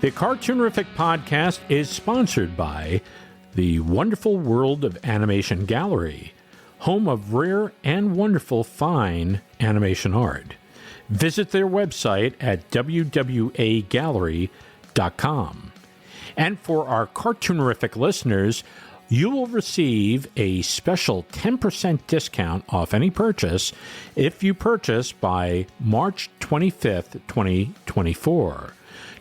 The Cartoonerific podcast is sponsored by the wonderful World of Animation Gallery, home of rare and wonderful fine animation art. Visit their website at wwagallery.com. And for our Cartoonerific listeners, you will receive a special 10% discount off any purchase if you purchase by March 25th, 2024.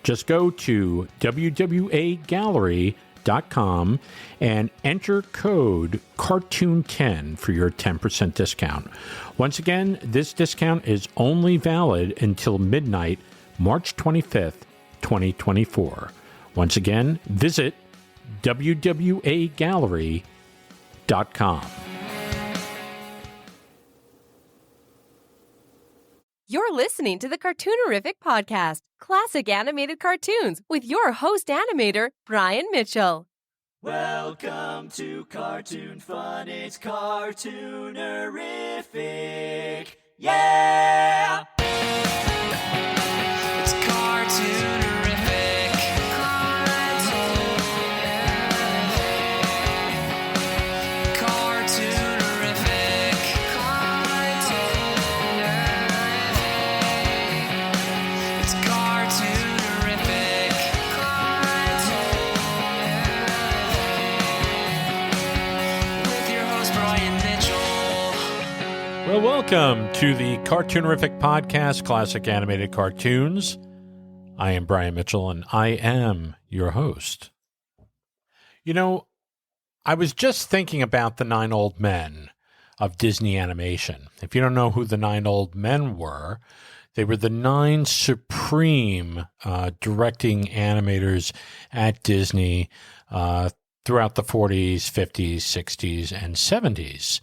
Just go to wwagallery.com and enter code CARTOON10 for your 10% discount. Once again, this discount is only valid until midnight, March 25th, 2024. Once again, visit wwagallery.com. You're listening to the Cartoonerific podcast, classic animated cartoons, with your host animator, Brian Mitchell. Welcome to Cartoon Fun, it's Cartoonerific, yeah! It's Cartoonerific. Well, welcome to the Cartoonerific podcast, classic animated cartoons. I am Brian Mitchell, and I am your host. You know, I was just thinking about the 9 old men of Disney Animation. If you don't know who the 9 old men were, they were the 9 supreme directing animators at Disney throughout the 40s, 50s, 60s, and 70s.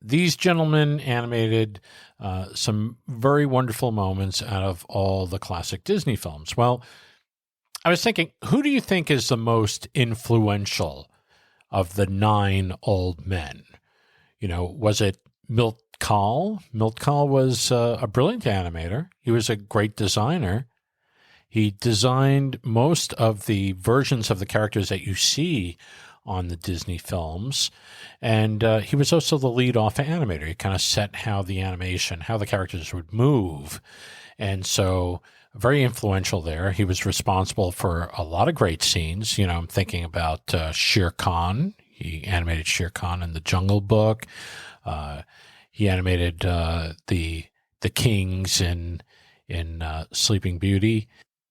These gentlemen animated some very wonderful moments out of all the classic Disney films. Well, I was thinking, who do you think is the most influential of the 9 old men? You know, was it Milt Kahl? Milt Kahl was a brilliant animator. He was a great designer. He designed most of the versions of the characters that you see on the Disney films, and he was also the lead-off animator. He kind of set how the animation, how the characters would move, and so very influential there. He was responsible for a lot of great scenes. You know, I'm thinking about Shere Khan. He animated Shere Khan in The Jungle Book. He animated the kings in Sleeping Beauty.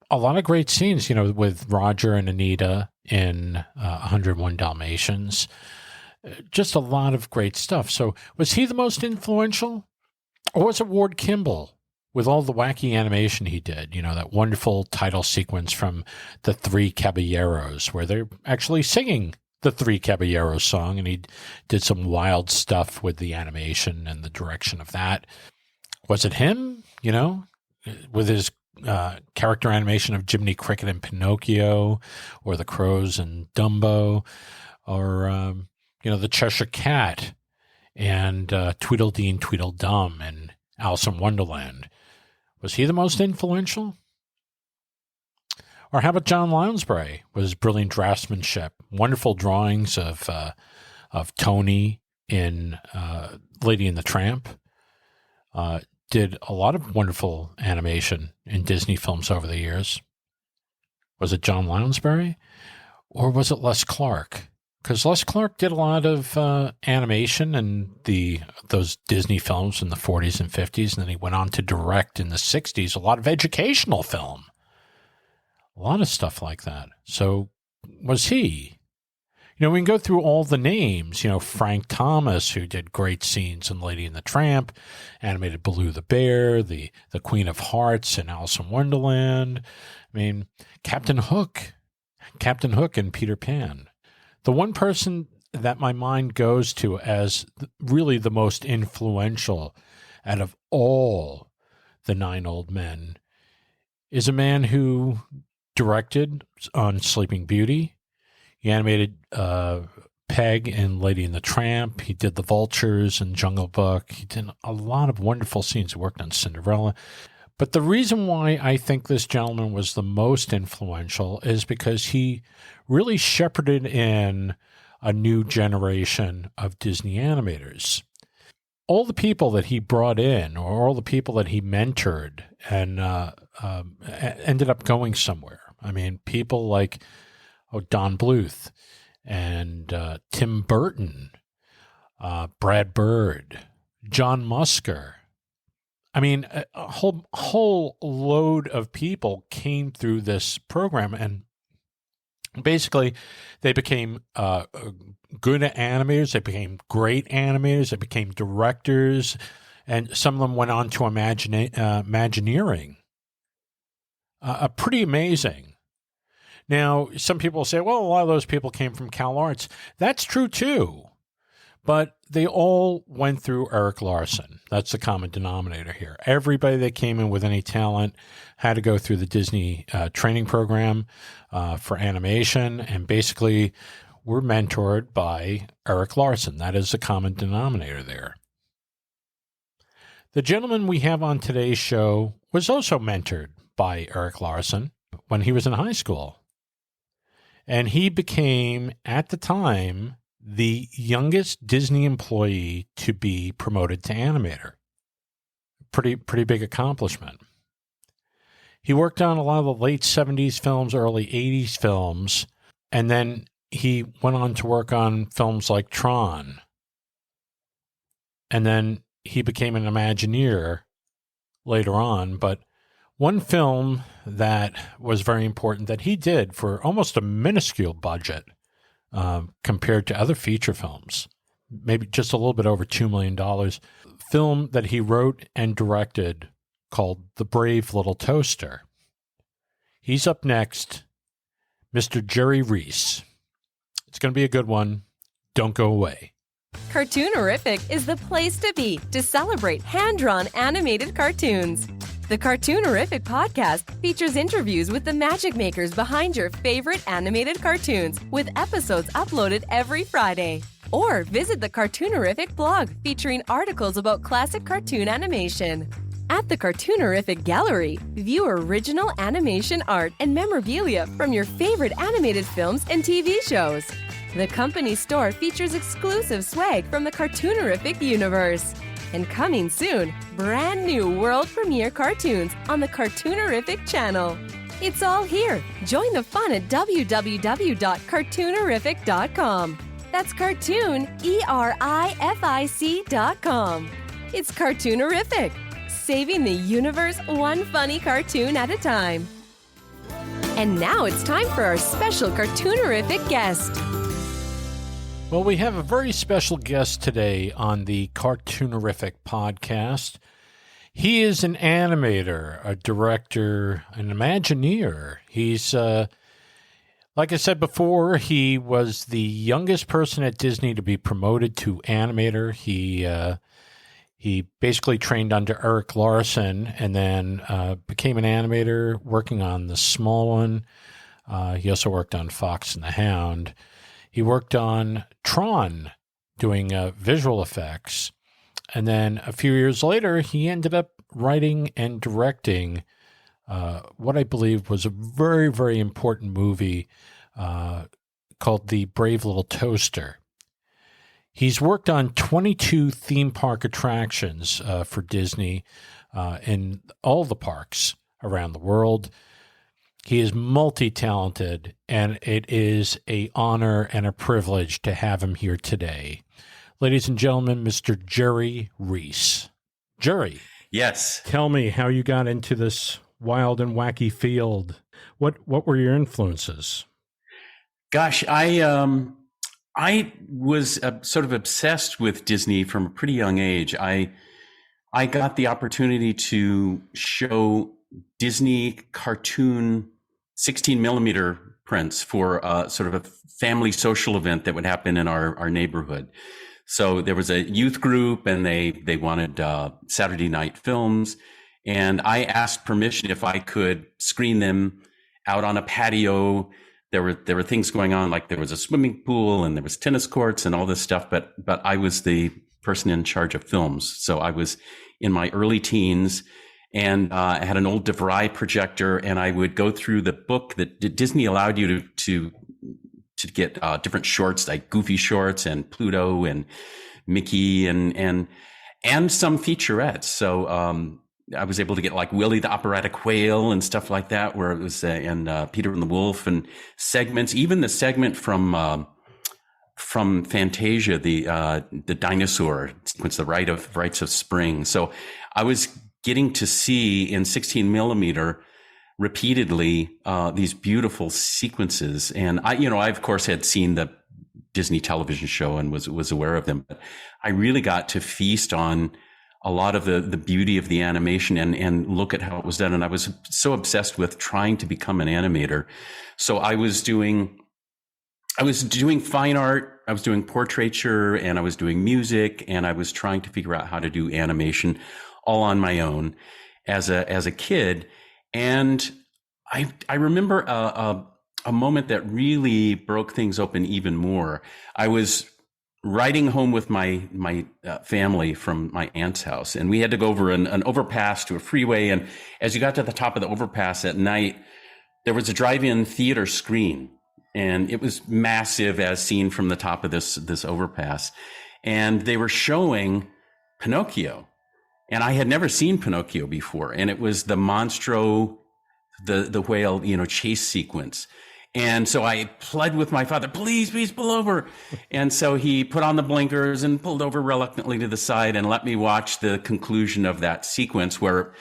A lot of great scenes, you know, with Roger and Anita in 101 Dalmatians. Just a lot of great stuff. So was he the most influential? Or was it Ward Kimball with all the wacky animation he did? You know, that wonderful title sequence from The Three Caballeros, where they're actually singing the Three Caballeros song, and he did some wild stuff with the animation and the direction of that. Was it him, you know, with his character animation of Jiminy Cricket and Pinocchio, or the Crows and Dumbo, or, you know, the Cheshire Cat and Tweedledee and Tweedledum and Alice in Wonderland? Was he the most influential? Or how about John Lounsbury with his brilliant draftsmanship, wonderful drawings of Tony in Lady and the Tramp? Did a lot of wonderful animation in Disney films over the years. Was it John Lounsbury? Or was it Les Clark? Because Les Clark did a lot of animation in those Disney films in the 40s and 50s, and then he went on to direct in the 60s a lot of educational film. A lot of stuff like that. So was he? You know, we can go through all the names. You know, Frank Thomas, who did great scenes in Lady and the Tramp, animated Baloo the Bear, the Queen of Hearts in Alice in Wonderland. I mean, Captain Hook and Peter Pan. The one person that my mind goes to as really the most influential out of all the 9 old men is a man who directed on Sleeping Beauty. He animated Peg in Lady and the Tramp. He did the Vultures in Jungle Book. He did a lot of wonderful scenes. He worked on Cinderella. But the reason why I think this gentleman was the most influential is because he really shepherded in a new generation of Disney animators. All the people that he brought in, or all the people that he mentored, and ended up going somewhere. I mean, people like Don Bluth and Tim Burton, Brad Bird, John Musker. I mean, a whole load of people came through this program, and basically they became good animators. They became great animators. They became directors, and some of them went on to Imagineering. Pretty amazing. Now, some people say, well, a lot of those people came from CalArts. That's true, too. But they all went through Eric Larson. That's the common denominator here. Everybody that came in with any talent had to go through the Disney training program for animation, and basically were mentored by Eric Larson. That is the common denominator there. The gentleman we have on today's show was also mentored by Eric Larson when he was in high school. And he became, at the time, the youngest Disney employee to be promoted to animator. Pretty big accomplishment. He worked on a lot of the late 70s films, early 80s films, and then he went on to work on films like Tron. And then he became an Imagineer later on. But one film that was very important that he did for almost a minuscule budget compared to other feature films, maybe just a little bit over $2 million, film that he wrote and directed called The Brave Little Toaster. He's up next, Mr. Jerry Rees. It's going to be a good one. Don't go away. Cartoonerific is the place to be to celebrate hand-drawn animated cartoons. The Cartoonerific podcast features interviews with the magic makers behind your favorite animated cartoons, with episodes uploaded every Friday. Or visit the Cartoonerific blog featuring articles about classic cartoon animation. At the Cartoonerific Gallery, view original animation art and memorabilia from your favorite animated films and TV shows. The company store features exclusive swag from the Cartoonerific universe. And coming soon, brand new world premiere cartoons on the Cartoonerific channel. It's all here. Join the fun at www.cartoonerific.com. That's cartoon, ERIFIC.com. It's Cartoonerific, saving the universe one funny cartoon at a time. And now it's time for our special Cartoonerific guest. Well, we have a very special guest today on the Cartoonerific podcast. He is an animator, a director, an Imagineer. He's, like I said before, he was the youngest person at Disney to be promoted to animator. He basically trained under Eric Larson and then became an animator, working on the small one. He also worked on Fox and the Hound. He worked on Tron, doing visual effects. And then a few years later, he ended up writing and directing what I believe was a very, very important movie called The Brave Little Toaster. He's worked on 22 theme park attractions for Disney in all the parks around the world. He is multi-talented, and it is an honor and a privilege to have him here today. Ladies and gentlemen, Mr. Jerry Rees. Jerry. Yes. Tell me how you got into this wild and wacky field. What were your influences? Gosh, I was sort of obsessed with Disney from a pretty young age. I got the opportunity to show Disney cartoon 16 millimeter prints for sort of a family social event that would happen in our neighborhood. So there was a youth group, and they wanted Saturday night films, and I asked permission if I could screen them out on a patio. There were things going on, like there was a swimming pool and there was tennis courts and all this stuff, but I was the person in charge of films. So I was in my early teens, And I had an old DeVry projector, and I would go through the book that Disney allowed you to get different shorts, like Goofy shorts and Pluto and Mickey and some featurettes. So I was able to get like Willie the Operatic Whale and stuff like that, where it was and Peter and the Wolf and segments, even the segment from Fantasia, the dinosaur sequence, the rites of spring. So I was getting to see in 16 millimeter repeatedly these beautiful sequences, and I of course had seen the Disney television show and was aware of them, but I really got to feast on a lot of the beauty of the animation and look at how it was done. And I was so obsessed with trying to become an animator. So I was doing fine art, I was doing portraiture, and I was doing music, and I was trying to figure out how to do animation all on my own as a kid. And I remember a moment that really broke things open even more. I was riding home with my family from my aunt's house, and we had to go over an overpass to a freeway. And as you got to the top of the overpass at night, there was a drive-in theater screen, and it was massive as seen from the top of this overpass. And they were showing Pinocchio, and I had never seen Pinocchio before. And it was the Monstro, the whale, chase sequence. And so I pled with my father, please pull over. And so he put on the blinkers and pulled over reluctantly to the side and let me watch the conclusion of that sequence, where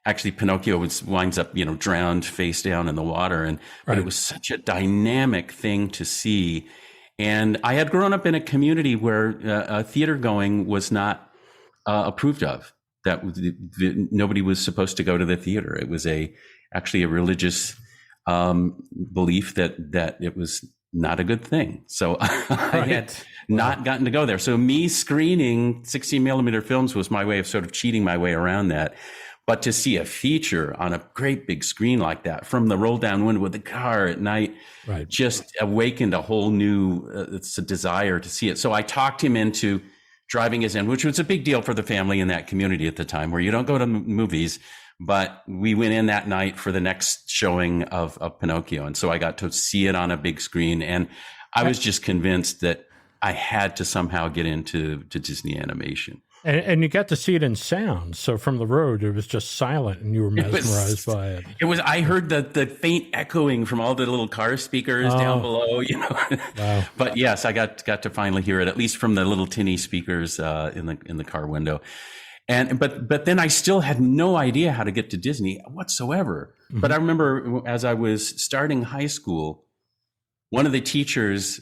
actually Pinocchio winds up, drowned face down in the water. But it was such a dynamic thing to see. And I had grown up in a community where theater going was not approved of. That nobody was supposed to go to the theater. It was actually a religious belief that it was not a good thing. So I had not gotten to go there. So me screening 16 millimeter films was my way of sort of cheating my way around that. But to see a feature on a great big screen like that from the roll down window with the car at night, just awakened a whole new it's a desire to see it. So I talked him into driving us in, which was a big deal for the family in that community at the time, where you don't go to movies. But we went in that night for the next showing of Pinocchio. And so I got to see it on a big screen. And I was just convinced that I had to somehow get into Disney animation. And you got to see it in sound. So from the road, it was just silent and you were mesmerized by it. I heard the faint echoing from all the little car speakers down below, Wow. But yes, I got to finally hear it, at least from the little tinny speakers in the car window. But then I still had no idea how to get to Disney whatsoever. Mm-hmm. But I remember as I was starting high school, one of the teachers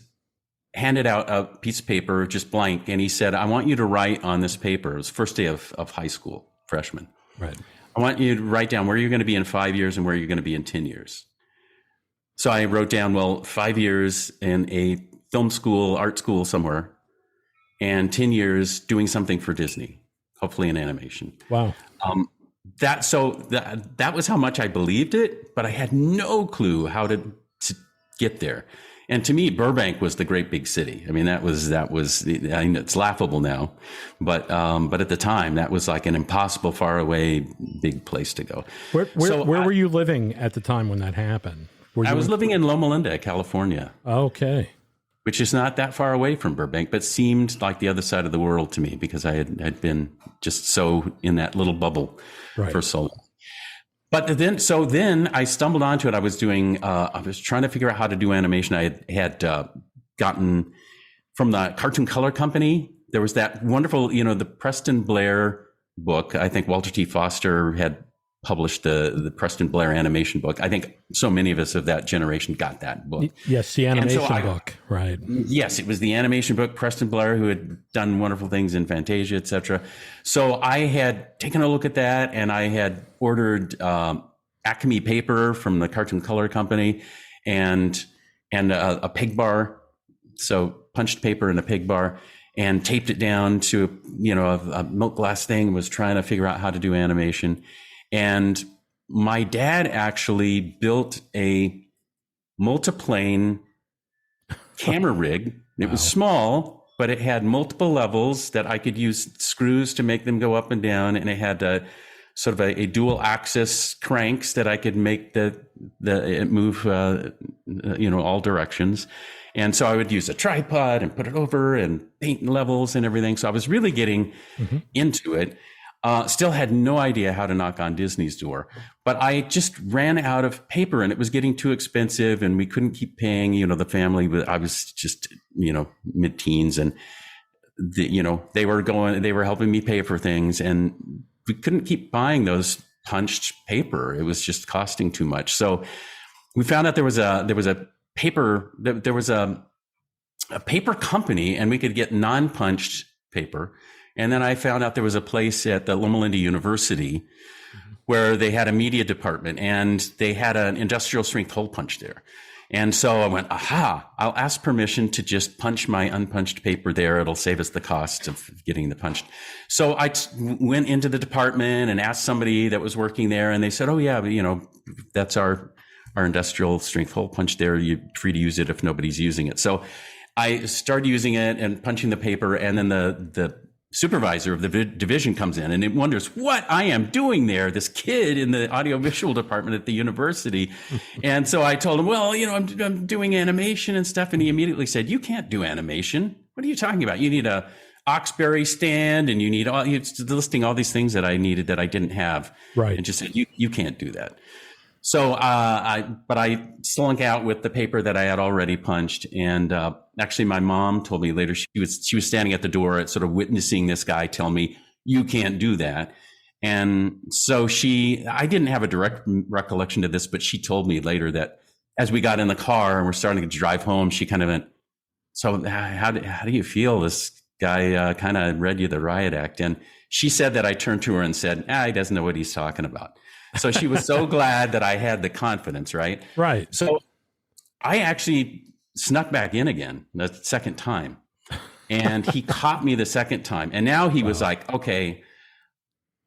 handed out a piece of paper, just blank, and he said, I want you to write on this paper. It was first day of high school, freshman. Right. I want you to write down where you're going to be in 5 years and where you're going to be in 10 years. So I wrote down, 5 years in a film school, art school somewhere, and 10 years doing something for Disney. Hopefully in animation. Wow. That was how much I believed it, but I had no clue how to get there. And to me, Burbank was the great big city. I mean, that was, it's laughable now, but at the time that was like an impossible, far away, big place to go. Where were you living at the time when that happened? I was living in Loma Linda, California. Okay. Which is not that far away from Burbank, but seemed like the other side of the world to me because I had been just so in that little bubble for so long. But then I stumbled onto it. I was trying to figure out how to do animation. I had gotten from the Cartoon Color Company. There was that wonderful, the Preston Blair book. I think Walter T. Foster had published the Preston Blair animation book. I think so many of us of that generation got that book. Yes, the animation book, right. Yes, it was the animation book, Preston Blair, who had done wonderful things in Fantasia, etc. So I had taken a look at that, and I had ordered Acme paper from the Cartoon Color Company and a peg bar, so punched paper in a peg bar, and taped it down to a milk glass thing, was trying to figure out how to do animation. And my dad actually built a multiplane camera rig. It was small, but it had multiple levels that I could use screws to make them go up and down. And it had sort of a dual axis cranks that I could make it move, all directions. And so I would use a tripod and put it over and paint levels and everything. So I was really getting into it. Still had no idea how to knock on Disney's door, but I just ran out of paper and it was getting too expensive and we couldn't keep paying, the family, but I was just, mid-teens and they were helping me pay for things and we couldn't keep buying those punched paper. It was just costing too much. So we found out there was a paper company and we could get non-punched paper. And then I found out there was a place at the Loma Linda University where they had a media department and they had an industrial strength hole punch there. And so I went, aha, I'll ask permission to just punch my unpunched paper there. It'll save us the cost of getting the punched. So I went into the department and asked somebody that was working there and they said, oh yeah, that's our industrial strength hole punch there. You're free to use it if nobody's using it. So I started using it and punching the paper, and then the supervisor of the division comes in and it wonders what I am doing there, this kid in the audiovisual department at the university. And so I told him, well, I'm doing animation and stuff. And he immediately said, you can't do animation. What are you talking about? You need a Oxberry stand and you need he's listing all these things that I needed that I didn't have. Right. And just said, you can't do that. So, but I slunk out with the paper that I had already punched. And, actually my mom told me later, she was standing at the door at sort of witnessing this guy tell me, you can't do that. And so I didn't have a direct recollection of this, but she told me later that as we got in the car and we're starting to drive home, she kind of went, so how do you feel? This guy, kind of read you the riot act. And she said that I turned to her and said, he doesn't know what he's talking about. So she was so glad that I had the confidence, right? Right. So I actually snuck back in again the second time. And he caught me the second time. And now he was like, okay,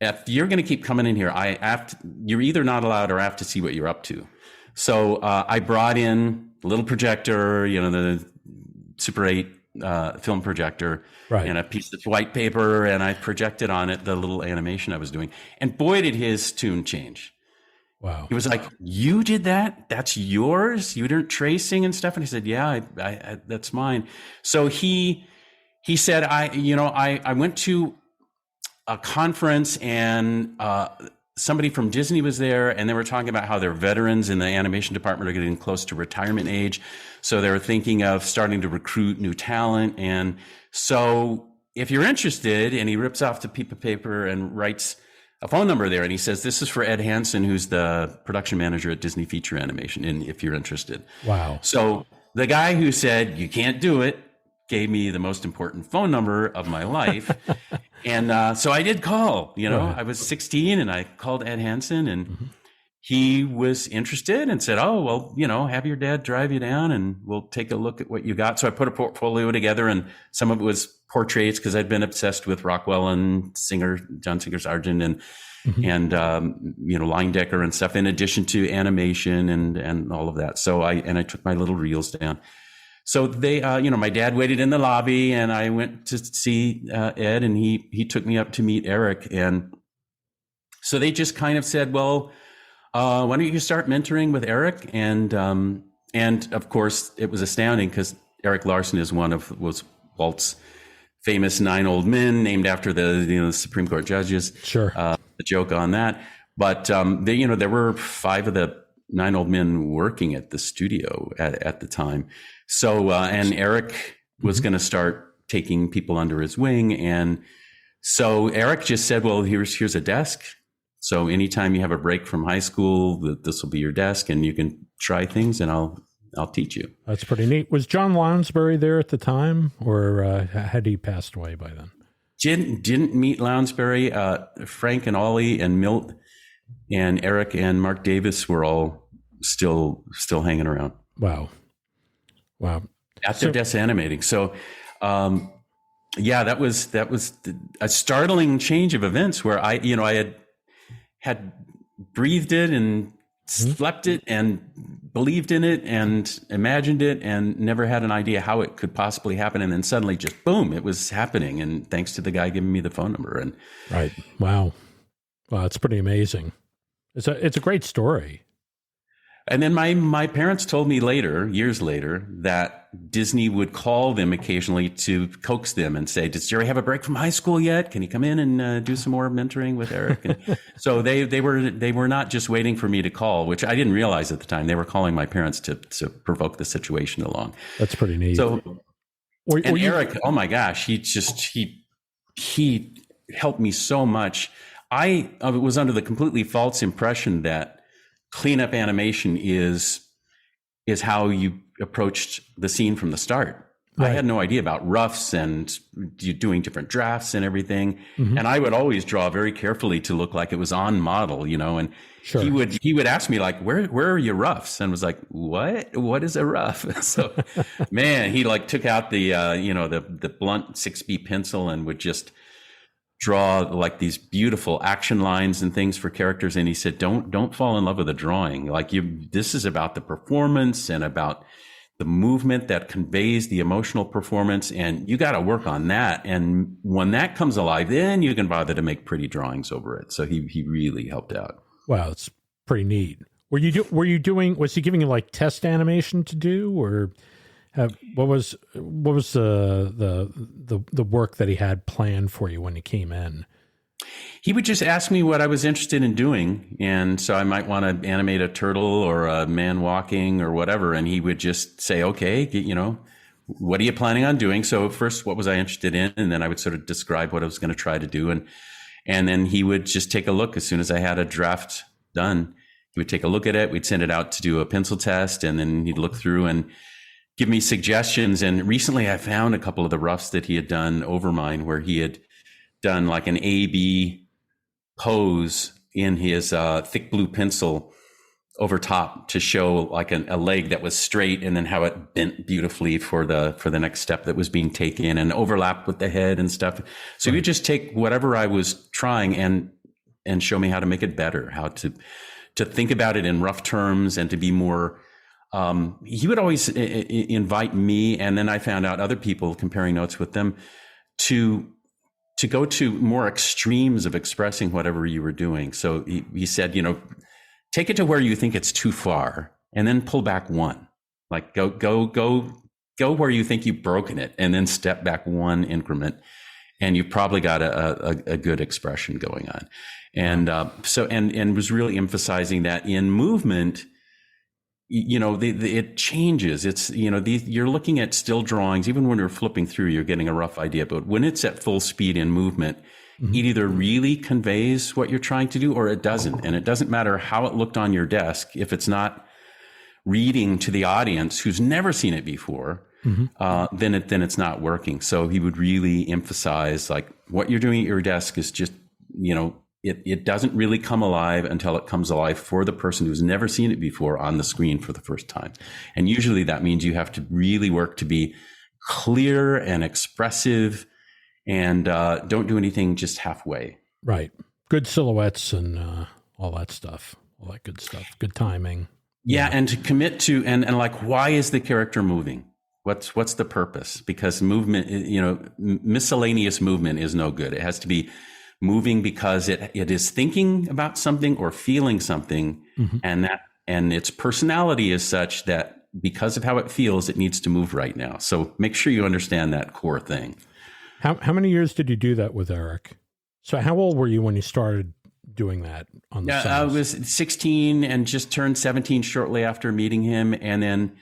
if you're going to keep coming in here, you're either not allowed or I have to see what you're up to. So I brought in a little projector, the Super 8 film projector, right, and a piece of white paper, and I projected on it the little animation I was doing. And boy, did his tune change. Wow. He was like, you did that? That's yours? You didn't tracing and stuff? And he said, yeah, I that's mine. So he said, I went to a conference and somebody from Disney was there, and they were talking about how their veterans in the animation department are getting close to retirement age. So they were thinking of starting to recruit new talent. And so if you're interested, and he rips off the piece of paper and writes a phone number there, and he says, this is for Ed Hansen, who's the production manager at Disney Feature Animation, and if you're interested. Wow. So the guy who said, you can't do it, gave me the most important phone number of my life. And so I did call, right. I was 16 and I called Ed Hansen, and he was interested and said, oh, well, have your dad drive you down and we'll take a look at what you got. So I put a portfolio together, and some of it was portraits because I'd been obsessed with Rockwell and John Singer Sargent and Leyendecker and stuff, in addition to animation and all of that. So I took my little reels down. So they, my dad waited in the lobby, and I went to see Ed, and he took me up to meet Eric. And so they just kind of said, well, why don't you start mentoring with Eric? And of course, it was astounding because Eric Larson was Walt's famous 9 old men, named after the Supreme Court judges. Sure. The joke on that. But there were 5 of the 9 old men working at the studio at the time. So, and Eric was going to start taking people under his wing. And so Eric just said, well, here's a desk. So anytime you have a break from high school, this will be your desk and you can try things and I'll teach you. That's pretty neat. Was John Lounsbury there at the time, or had he passed away by then? Didn't meet Lounsbury. Frank and Ollie and Milt and Eric and Mark Davis were all still hanging around. Wow. At their desk animating. So, that was a startling change of events where I had breathed it and slept it and believed in it and imagined it and never had an idea how it could possibly happen. And then suddenly just boom, it was happening. And thanks to the guy giving me the phone number. And right. Wow. Wow, it's pretty amazing. It's a great story. And then my parents told me later, years later, that Disney would call them occasionally to coax them and say, "Does Jerry have a break from high school yet? Can he come in and do some more mentoring with Eric?" And so they were not just waiting for me to call, which I didn't realize at the time. They were calling my parents to provoke the situation along. That's pretty neat. So, Eric, oh my gosh, he helped me so much. I was under the completely false impression that cleanup animation is how you approached the scene from the start. Right. I had no idea about roughs and doing different drafts and everything. Mm-hmm. And I would always draw very carefully to look like it was on model, and sure. he would ask me like, where are your roughs? And was like, what is a rough? So man, he like took out the blunt 6B pencil and would just draw like these beautiful action lines and things for characters. And he said, don't fall in love with the drawing. Like this is about the performance and about the movement that conveys the emotional performance. And you got to work on that. And when that comes alive, then you can bother to make pretty drawings over it. So he really helped out. Wow. It's pretty neat. Was he giving you like test animation to do, or what was the work that he had planned for you when he came in? He would just ask me what I was interested in doing. And so I might want to animate a turtle or a man walking or whatever. And he would just say, okay, what are you planning on doing? So first, what was I interested in? And then I would sort of describe what I was going to try to do. And then he would just take a look as soon as I had a draft done. He would take a look at it. We'd send it out to do a pencil test. And then he'd look through and give me suggestions. And recently I found a couple of the roughs that he had done over mine, where he had done like an A-B pose in his thick blue pencil over top to show like a leg that was straight, and then how it bent beautifully for the next step that was being taken, and overlapped with the head and stuff. So he would just take whatever I was trying and show me how to make it better, how to think about it in rough terms, and to be more. He would always invite me, and then I found out other people, comparing notes with them, to go to more extremes of expressing whatever you were doing. So he said, take it to where you think it's too far, and then pull back one. Like go where you think you've broken it, and then step back one increment, and you've probably got a good expression going on. And and was really emphasizing that in movement, it changes. It's, you're looking at still drawings. Even when you're flipping through, you're getting a rough idea. But when it's at full speed in movement, mm-hmm. it either really conveys what you're trying to do, or it doesn't. And it doesn't matter how it looked on your desk. If it's not reading to the audience who's never seen it before, mm-hmm. Then it's not working. So he would really emphasize, like, what you're doing at your desk is just, it doesn't really come alive until it comes alive for the person who's never seen it before on the screen for the first time. And usually that means you have to really work to be clear and expressive, and don't do anything just halfway. Right. Good silhouettes and all that stuff. All that good stuff. Good timing. Yeah, and to commit to, and like, why is the character moving? What's the purpose? Because movement, miscellaneous movement is no good. It has to be moving because it is thinking about something or feeling something, mm-hmm. and its personality is such that because of how it feels, it needs to move right now. So make sure you understand that core thing. How many years did you do that with Eric? So how old were you when you started doing that on the sides? I was 16 and just turned 17 shortly after meeting him, and then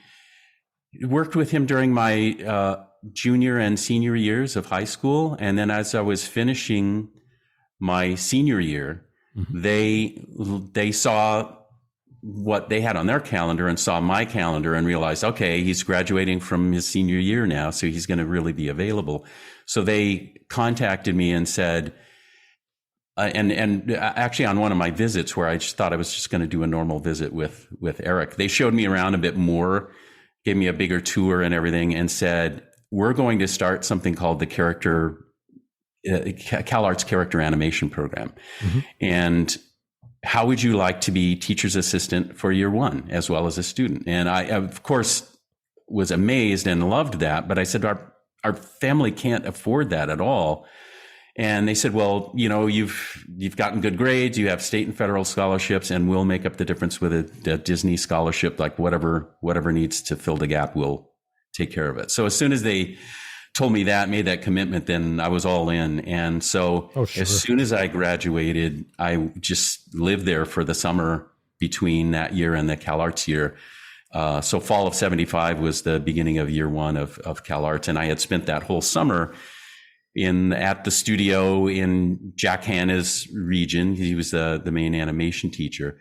worked with him during my junior and senior years of high school. And then as I was finishing my senior year, mm-hmm. they saw what they had on their calendar and saw my calendar and realized, okay, he's graduating from his senior year now, so he's going to really be available. So they contacted me and said, and actually on one of my visits where I just thought I was just going to do a normal visit with Eric, they showed me around a bit more, gave me a bigger tour and everything, and said, we're going to start something called the CalArts Character Animation Program. Mm-hmm. And how would you like to be teacher's assistant for year one as well as a student? And I, of course, was amazed and loved that. But I said, our family can't afford that at all. And they said, well, you've gotten good grades, you have state and federal scholarships, and we'll make up the difference with a Disney scholarship, like whatever needs to fill the gap, we'll take care of it. So as soon as they told me that, made that commitment, then I was all in. And so as soon as I graduated, I just lived there for the summer between that year and the CalArts year. So fall of 75 was the beginning of year one of CalArts. And I had spent that whole summer at the studio in Jack Hanna's region. He was the main animation teacher,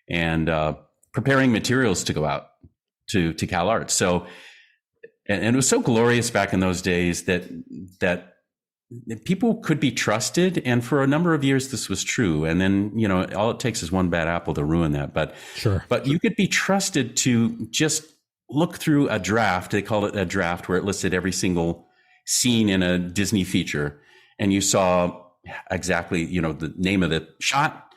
and preparing materials to go out to CalArts. So, and it was so glorious back in those days that people could be trusted. And for a number of years, this was true. And then, all it takes is one bad apple to ruin that. But you could be trusted to just look through a draft. They called it a draft, where it listed every single scene in a Disney feature, and you saw exactly, the name of the shot,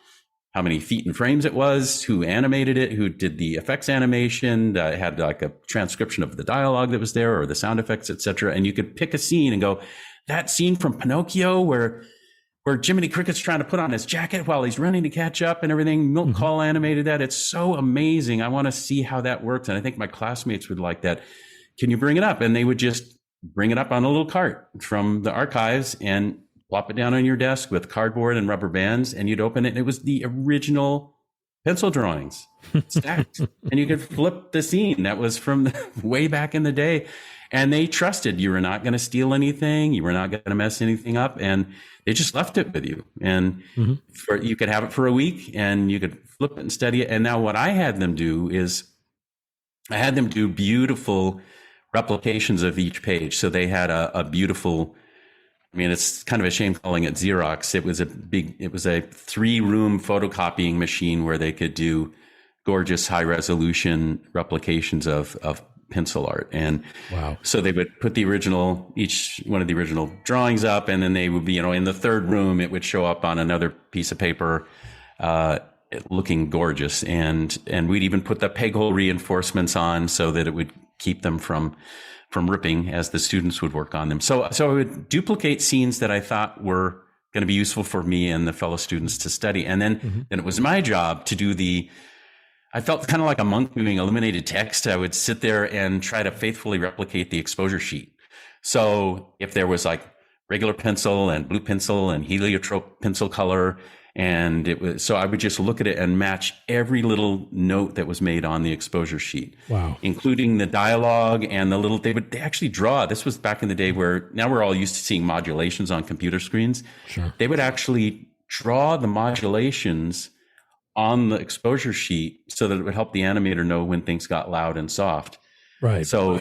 how many feet and frames it was, who animated it, who did the effects animation, had like a transcription of the dialogue that was there or the sound effects, etc. And you could pick a scene and go, that scene from Pinocchio where Jiminy Cricket's trying to put on his jacket while he's running to catch up and everything. Milton Call animated that. It's so amazing. I want to see how that works. And I think my classmates would like that. Can you bring it up? And they would just bring it up on a little cart from the archives and plop it down on your desk with cardboard and rubber bands, and you'd open it, and it was the original pencil drawings stacked. And you could flip the scene that was from way back in the day. And they trusted you were not going to steal anything, you were not going to mess anything up, and they just left it with you. And you could have it for a week, and you could flip it and study it. And now what I had them do is I had them do beautiful replications of each page. So they had a beautiful, it's kind of a shame calling it Xerox. It was a 3-room photocopying machine where they could do gorgeous high resolution replications of pencil art. And wow. So they would put each one of the original drawings up, and then they would be, in the third room, it would show up on another piece of paper, looking gorgeous. And we'd even put the peg hole reinforcements on so that it would keep them from ripping as the students would work on them. So I would duplicate scenes that I thought were going to be useful for me and the fellow students to study. And then it was my job to do I felt kind of like a monk doing illuminated text. I would sit there and try to faithfully replicate the exposure sheet. So if there was like regular pencil and blue pencil and heliotrope pencil color, so I would just look at it and match every little note that was made on the exposure sheet. Wow. Including the dialogue and they actually draw. This was back in the day where now we're all used to seeing modulations on computer screens. Sure. They would actually draw the modulations on the exposure sheet so that it would help the animator know when things got loud and soft. Right. So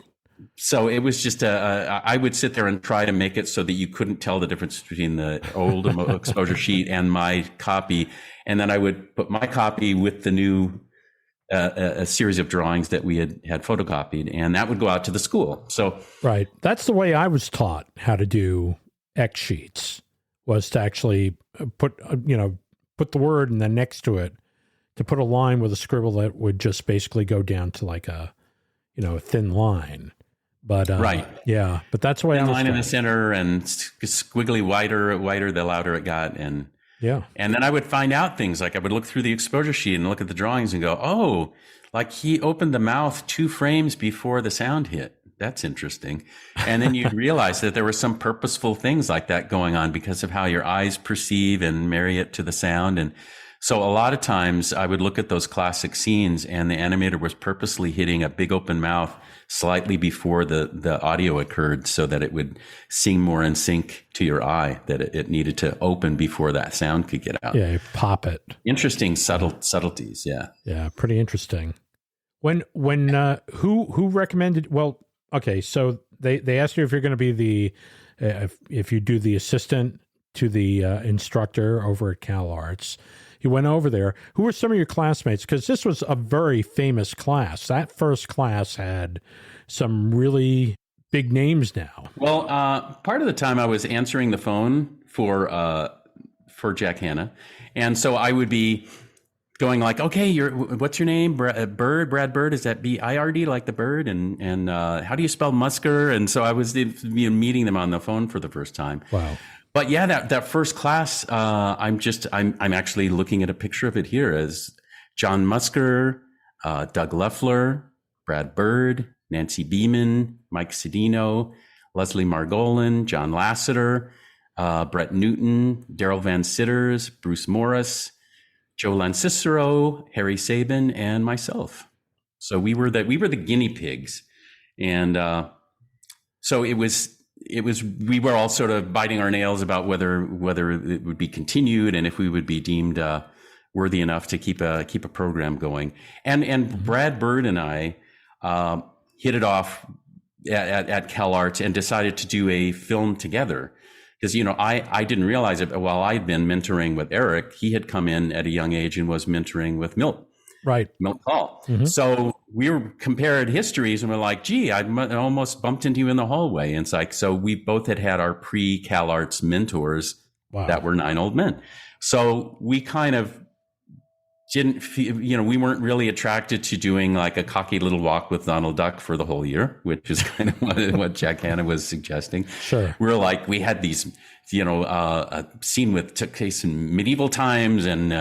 it was just I would sit there and try to make it so that you couldn't tell the difference between the old exposure sheet and my copy. And then I would put my copy with the new, a series of drawings that we had photocopied, and that would go out to the school. So, right. That's the way I was taught how to do X sheets, was to actually put the word and then next to it, to put a line with a scribble that would just basically go down to like a thin line. But right, yeah. But that's the way I was line in the center and squiggly wider the louder it got, and yeah. And then I would find out things like I would look through the exposure sheet and look at the drawings and go, oh, like he opened the mouth 2 frames before the sound hit. That's interesting. And then you'd realize that there were some purposeful things like that going on because of how your eyes perceive and marry it to the sound. And so a lot of times I would look at those classic scenes and the animator was purposely hitting a big open mouth slightly before the audio occurred so that it would seem more in sync to your eye, that it needed to open before that sound could get out. Yeah, you pop it. Interesting subtleties, yeah. Yeah, pretty interesting. When who recommended, well, okay, so they asked you if you're going to be if you do the assistant to the instructor over at CalArts. You went over there. Who were some of your classmates? Because this was a very famous class. That first class had some really big names now. Well, part of the time I was answering the phone for Jack Hanna. And so I would be going like, okay, what's your name? Brad Bird? Is that B-I-R-D, like the bird? And how do you spell Musker? And so I was meeting them on the phone for the first time. Wow. But yeah, that first class, I'm actually looking at a picture of it here as John Musker, Doug Leffler, Brad Bird, Nancy Beeman, Mike Cedino, Leslie Margolin, John Lasseter, Brett Newton, Daryl Van Sitters, Bruce Morris, Joe Lancicero, Harry Sabin, and myself. So we were the guinea pigs, and so it was we were all sort of biting our nails about whether it would be continued and if we would be deemed worthy enough to keep a program going. And Brad Bird and I hit it off at CalArts and decided to do a film together. Because, I didn't realize it, but while I'd been mentoring with Eric, he had come in at a young age and was mentoring with Milt. Right. Milt Call. Mm-hmm. So we compared histories and we're like, gee, I almost bumped into you in the hallway. And it's like, so we both had our pre-CalArts mentors that were 9 old men. So we kind of didn't feel, we weren't really attracted to doing like a cocky little walk with Donald Duck for the whole year, which is kind of what Jack Hanna was suggesting. Sure. We're like, we had these, a scene took place in medieval times and,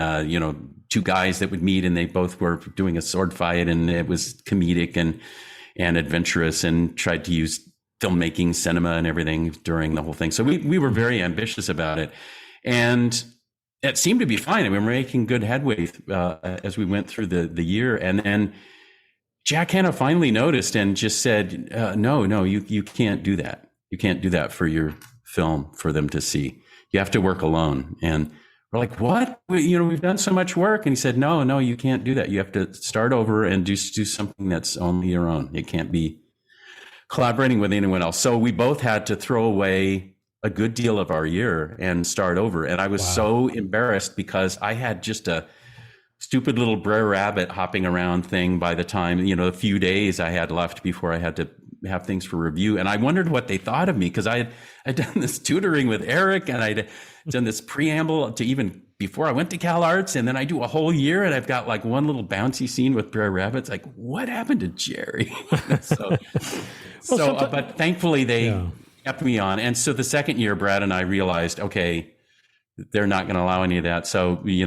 2 guys that would meet and they both were doing a sword fight and it was comedic and adventurous and tried to use filmmaking, cinema and everything during the whole thing. So we were very ambitious about it. And it seemed to be fine. We were making good headway as we went through the year. And then Jack Hanna finally noticed and just said, no, you can't do that. You can't do that for your film for them to see. You have to work alone. And we're like, what? We've done so much work. And he said, no, you can't do that. You have to start over and just do something that's only your own. It can't be collaborating with anyone else. So we both had to throw away a good deal of our year and start over. And I was so embarrassed because I had just a stupid little Brer Rabbit hopping around thing by the time, a few days I had left before I had to have things for review. And I wondered what they thought of me because I'd done this tutoring with Eric and I'd done this preamble to even before I went to CalArts. And then I do a whole year and I've got like one little bouncy scene with Brer Rabbit. It's like, what happened to Jerry? But thankfully they kept me on. And so the second year, Brad and I realized, okay, they're not going to allow any of that. So, we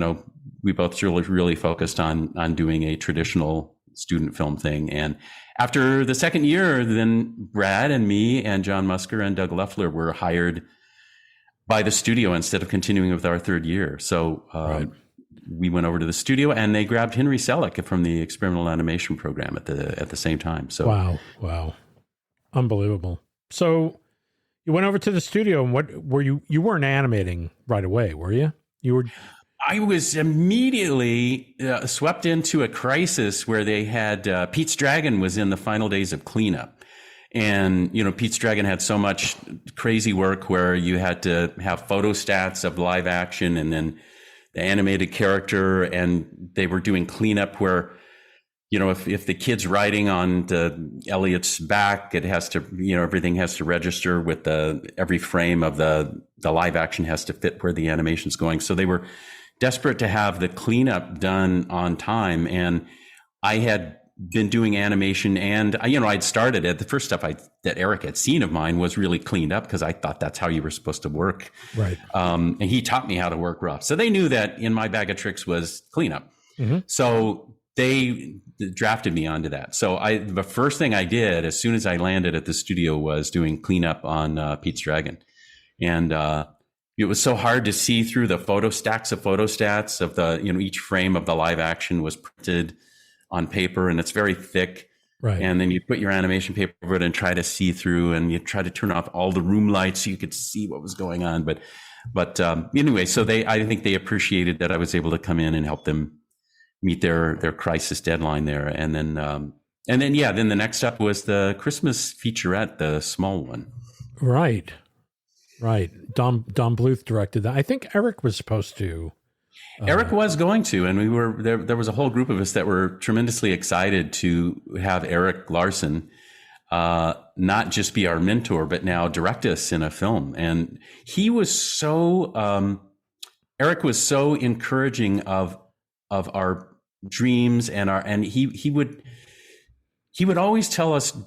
both really focused on doing a traditional student film thing. And after the second year, then Brad and me and John Musker and Doug Leffler were hired by the studio instead of continuing with our third year. So we went over to the studio and they grabbed Henry Selick from the experimental animation program at the same time. So wow. Unbelievable. So you went over to the studio and what were you weren't animating right away, were you? I was immediately swept into a crisis where they had Pete's Dragon was in the final days of cleanup. And, Pete's Dragon had so much crazy work where you had to have photo stats of live action and then the animated character. And they were doing cleanup where, if the kid's riding on Elliot's back, it has to, everything has to register with every frame of the live action has to fit where the animation's going. So they were desperate to have the cleanup done on time. And I had been doing animation and, I'd started it. The first stuff that Eric had seen of mine was really cleaned up because I thought that's how you were supposed to work. Right. And he taught me how to work rough. So they knew that in my bag of tricks was cleanup. Mm-hmm. So they drafted me onto that. So the first thing I did as soon as I landed at the studio was doing cleanup on Pete's Dragon. And, it was so hard to see through the stacks of photo stats of each frame of the live action was printed on paper and it's very thick. Right. And then you put your animation paper over it and try to see through and you try to turn off all the room lights so you could see what was going on. But anyway, so I think they appreciated that I was able to come in and help them meet their crisis deadline there. And then the next step was the Christmas featurette, the small one. Right. Don Bluth directed that. I think Eric was supposed to. Eric was going to, and we were there. There was a whole group of us that were tremendously excited to have Eric Larson not just be our mentor, but now direct us in a film. And he was Eric was so encouraging of our dreams and he would always tell us.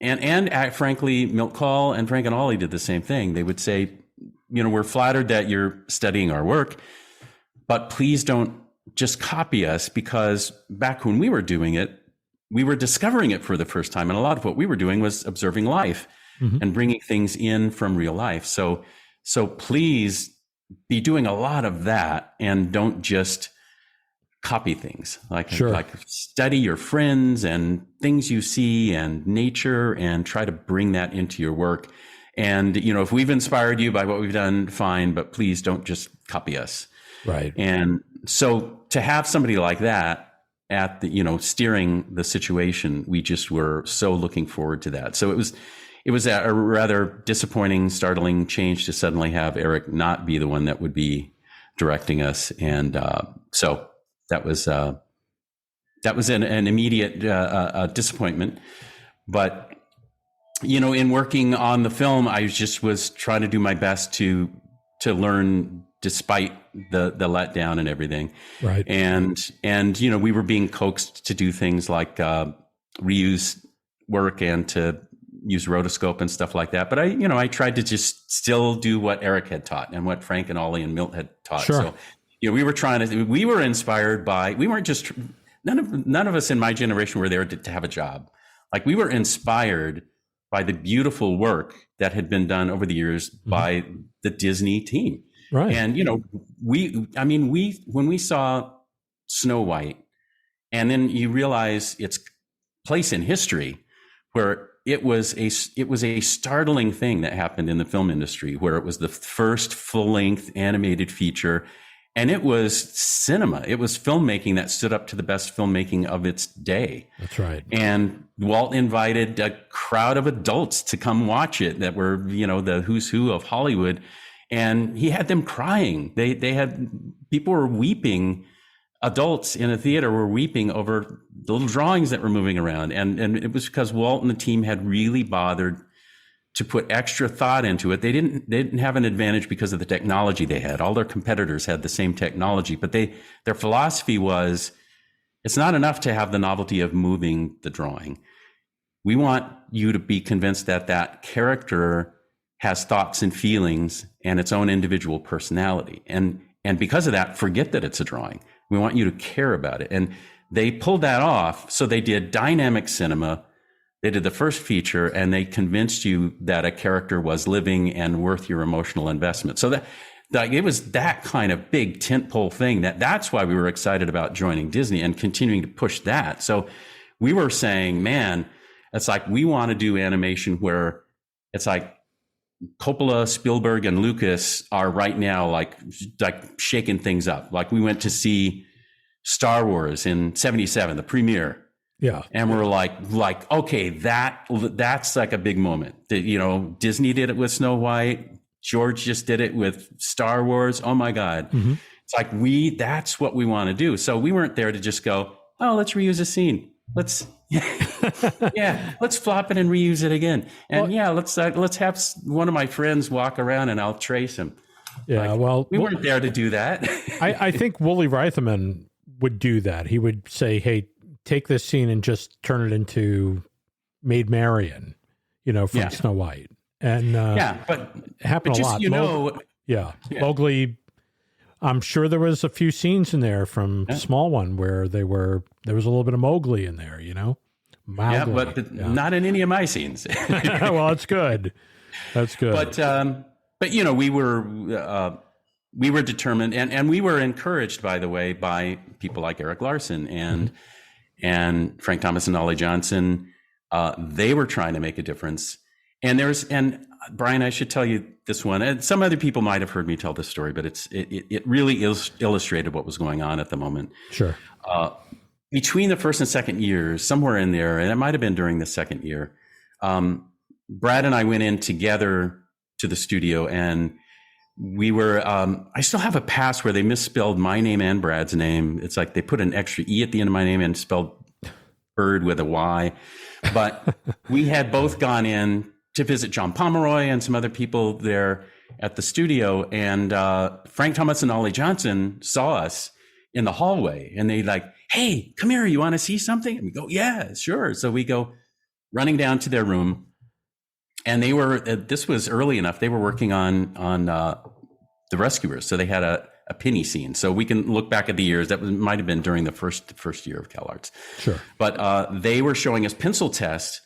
And frankly, Milt Call and Frank and Ollie did the same thing. They would say, we're flattered that you're studying our work, but please don't just copy us, because back when we were doing it, we were discovering it for the first time. And a lot of what we were doing was observing life and bringing things in from real life. So please be doing a lot of that, and don't just copy things. Like study your friends and things you see and nature, and try to bring that into your work. And, if we've inspired you by what we've done, fine, but please don't just copy us. Right. And so to have somebody like that at the, steering the situation, we just were so looking forward to that. So it was a rather disappointing, startling change to suddenly have Eric not be the one that would be directing us. And so that was an immediate disappointment. But, in working on the film, I just was trying to do my best to learn despite the letdown and everything. Right. And we were being coaxed to do things like reuse work and to use rotoscope and stuff like that. But I tried to just still do what Eric had taught and what Frank and Ollie and Milt had taught. Sure. So, we were inspired by, we weren't just, none of us in my generation were there to have a job. Like, we were inspired by the beautiful work that had been done over the years by the Disney team. Right. And, when we saw Snow White, and then you realize its place in history, where it was a startling thing that happened in the film industry, where it was the first full-length animated feature, and it was cinema. It was filmmaking that stood up to the best filmmaking of its day. That's right. And Walt invited a crowd of adults to come watch it that were, the who's who of Hollywood. And he had them crying. People were weeping. Adults in a theater were weeping over the little drawings that were moving around. And it was because Walt and the team had really bothered to put extra thought into it. They didn't have an advantage because of the technology they had. All their competitors had the same technology, but their philosophy was, it's not enough to have the novelty of moving the drawing. We want you to be convinced that character has thoughts and feelings and its own individual personality. And because of that, forget that it's a drawing. We want you to care about it. And they pulled that off. So they did dynamic cinema. They did the first feature, and they convinced you that a character was living and worth your emotional investment. So that it was that kind of big tentpole thing that's why we were excited about joining Disney and continuing to push that. So we were saying, man, it's like, we want to do animation where it's like Coppola, Spielberg, and Lucas are right now like shaking things up. Like, we went to see Star Wars in '77, the premiere. Yeah. And we're like, okay, that's like a big moment. Disney did it with Snow White. George just did it with Star Wars. Oh my God. Mm-hmm. It's like, that's what we want to do. So we weren't there to just go, oh, let's reuse a scene. Let's flop it and reuse it again. And let's have one of my friends walk around and I'll trace him. Yeah. We weren't there to do that. I think Wooly Reitherman would do that. He would say, hey, take this scene and just turn it into Maid Marian, from Snow White. And but it happened just, a lot. Mowgli, I'm sure there was a few scenes in there from Small One where there was a little bit of Mowgli in there, Mowgli. Yeah, but not in any of my scenes. Well, that's good. That's good. But we were determined, and we were encouraged, by the way, by people like Eric Larson and Frank Thomas and Ollie Johnson. They were trying to make a difference. And Brian, I should tell you this one, and some other people might have heard me tell this story, but it really illustrated what was going on at the moment. Sure. Between the first and second years, somewhere in there, and it might have been during the second year, Brad and I went in together to the studio, and we were, I still have a pass where they misspelled my name and Brad's name. It's like they put an extra E at the end of my name and spelled bird with a Y. But we had both gone in to visit John Pomeroy and some other people there at the studio. And Frank Thomas and Ollie Johnson saw us in the hallway, and they like, hey, come here, you want to see something? And we go, yeah, sure. So we go running down to their room, and they were, this was early enough. They were working on The Rescuers. So they had a Penny scene. So we can look back at the years. That might have been during the first year of CalArts. Sure. But they were showing us pencil tests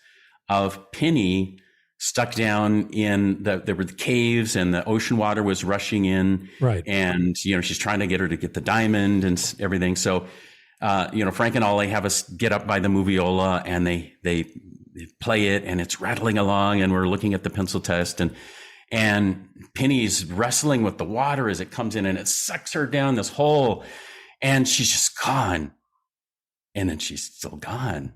of Penny stuck down in there were the caves and the ocean water was rushing in. Right. And, she's trying to get her to get the diamond and everything. So, Frank and Ollie have us get up by the moviola and they play it and it's rattling along and we're looking at the pencil test and Penny's wrestling with the water as it comes in and it sucks her down this hole and she's just gone. And then she's still gone.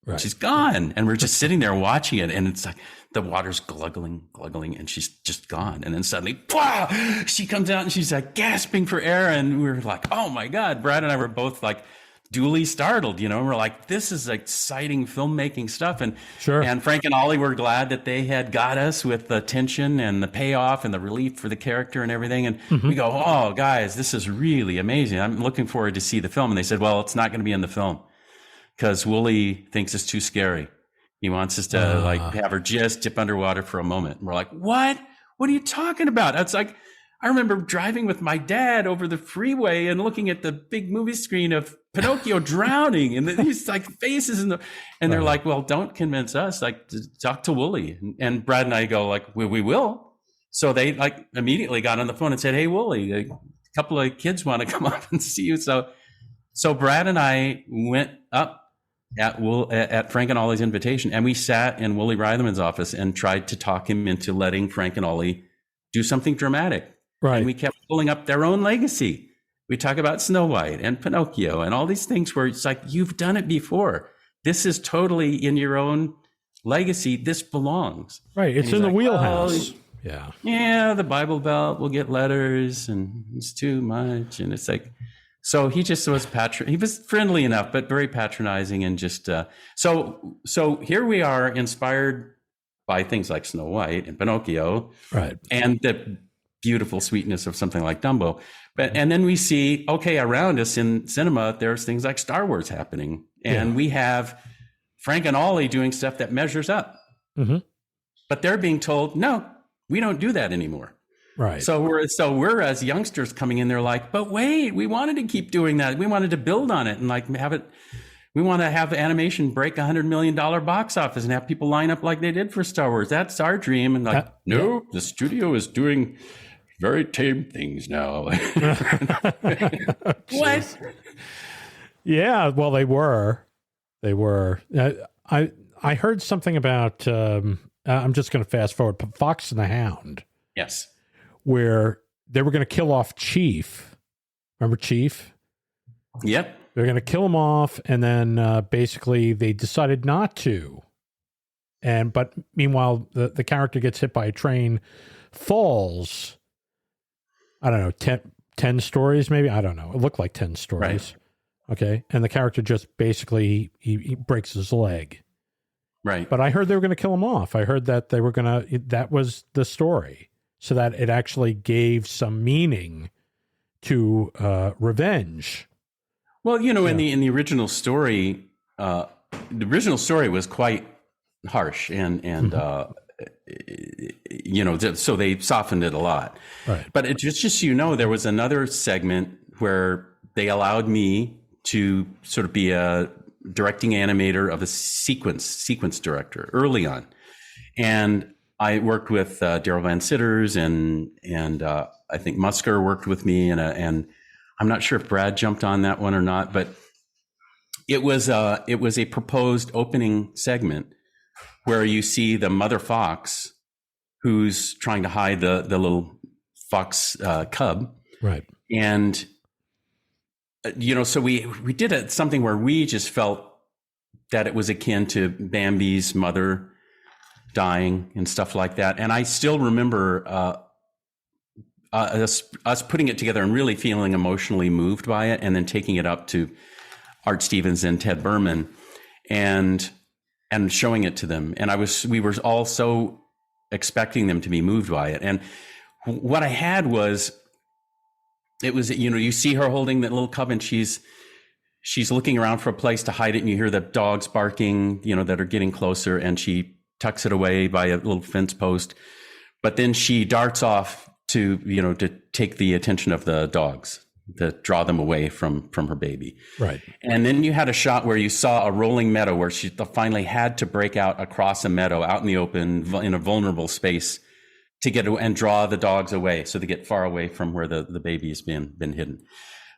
Right. She's gone. And we're just sitting there watching it. And it's like the water's gluggling, and she's just gone. And then suddenly, wow, she comes out and she's like gasping for air. And we're like, oh my God, Brad and I were both like duly startled, and we're like, this is exciting filmmaking stuff. And sure. And Frank and Ollie were glad that they had got us with the tension and the payoff and the relief for the character and everything. And we go, oh guys, this is really amazing. I'm looking forward to see the film. And they said, well, it's not going to be in the film because Wooly thinks it's too scary. He wants us to have her just dip underwater for a moment. And we're like, what? What are you talking about? It's like, I remember driving with my dad over the freeway and looking at the big movie screen of Pinocchio drowning and these like faces and they're like, well, don't convince us, like talk to Wooly. And Brad and I go like, we will. So they like immediately got on the phone and said, hey, Wooly, a couple of kids want to come up and see you. So Brad and I went up at Frank and Ollie's invitation and we sat in Wooly Reitherman's office and tried to talk him into letting Frank and Ollie do something dramatic. Right. And we kept pulling up their own legacy. We talk about Snow White and Pinocchio and all these things where it's like, you've done it before. This is totally in your own legacy. This belongs. Right. It's in the wheelhouse. Well, yeah, the Bible Belt will get letters and it's too much. And it's like, so he just was he was friendly enough, but very patronizing and just, so here we are inspired by things like Snow White and Pinocchio. Right. And the beautiful sweetness of something like Dumbo. And then we see, okay, around us in cinema, there's things like Star Wars happening. And we have Frank and Ollie doing stuff that measures up. Mm-hmm. But they're being told, no, we don't do that anymore. Right. So we're as youngsters coming in, they're like, but wait, we wanted to keep doing that. We wanted to build on it and like have it. We want to have animation break $100 million box office and have people line up like they did for Star Wars. That's our dream. And like, no, the studio is doing very tame things now. What? Yeah, well, they were. I heard something about. I'm just going to fast forward. Fox and the Hound. Yes. Where they were going to kill off Chief. Remember Chief? Yep. They're going to kill him off, and then basically they decided not to. But meanwhile, the character gets hit by a train, falls. I don't know, 10 stories maybe? I don't know. It looked like 10 stories. Right. Okay. And the character just basically, he breaks his leg. Right. But I heard they were going to kill him off. I heard that that was the story. So that it actually gave some meaning to revenge. Well, in the original story, was quite harsh and so they softened it a lot. Right. But it just there was another segment where they allowed me to sort of be a directing animator of a sequence director early on. And I worked with Daryl Van Sitters and I think Musker worked with me and I'm not sure if Brad jumped on that one or not, but it was a proposed opening segment where you see the mother fox who's trying to hide the little fox cub. Right. And, so we did something where we just felt that it was akin to Bambi's mother dying and stuff like that. And I still remember us putting it together and really feeling emotionally moved by it and then taking it up to Art Stevens and Ted Berman and showing it to them. And we were all so expecting them to be moved by it. And what I had was, you see her holding that little cub and she's looking around for a place to hide it and you hear the dogs barking, that are getting closer and she tucks it away by a little fence post. But then she darts off to, to take the attention of the dogs, to draw them away from her baby. Right. And then you had a shot where you saw a rolling meadow where she finally had to break out across a meadow out in the open in a vulnerable space to get and draw the dogs away, so they get far away from where the baby's been hidden.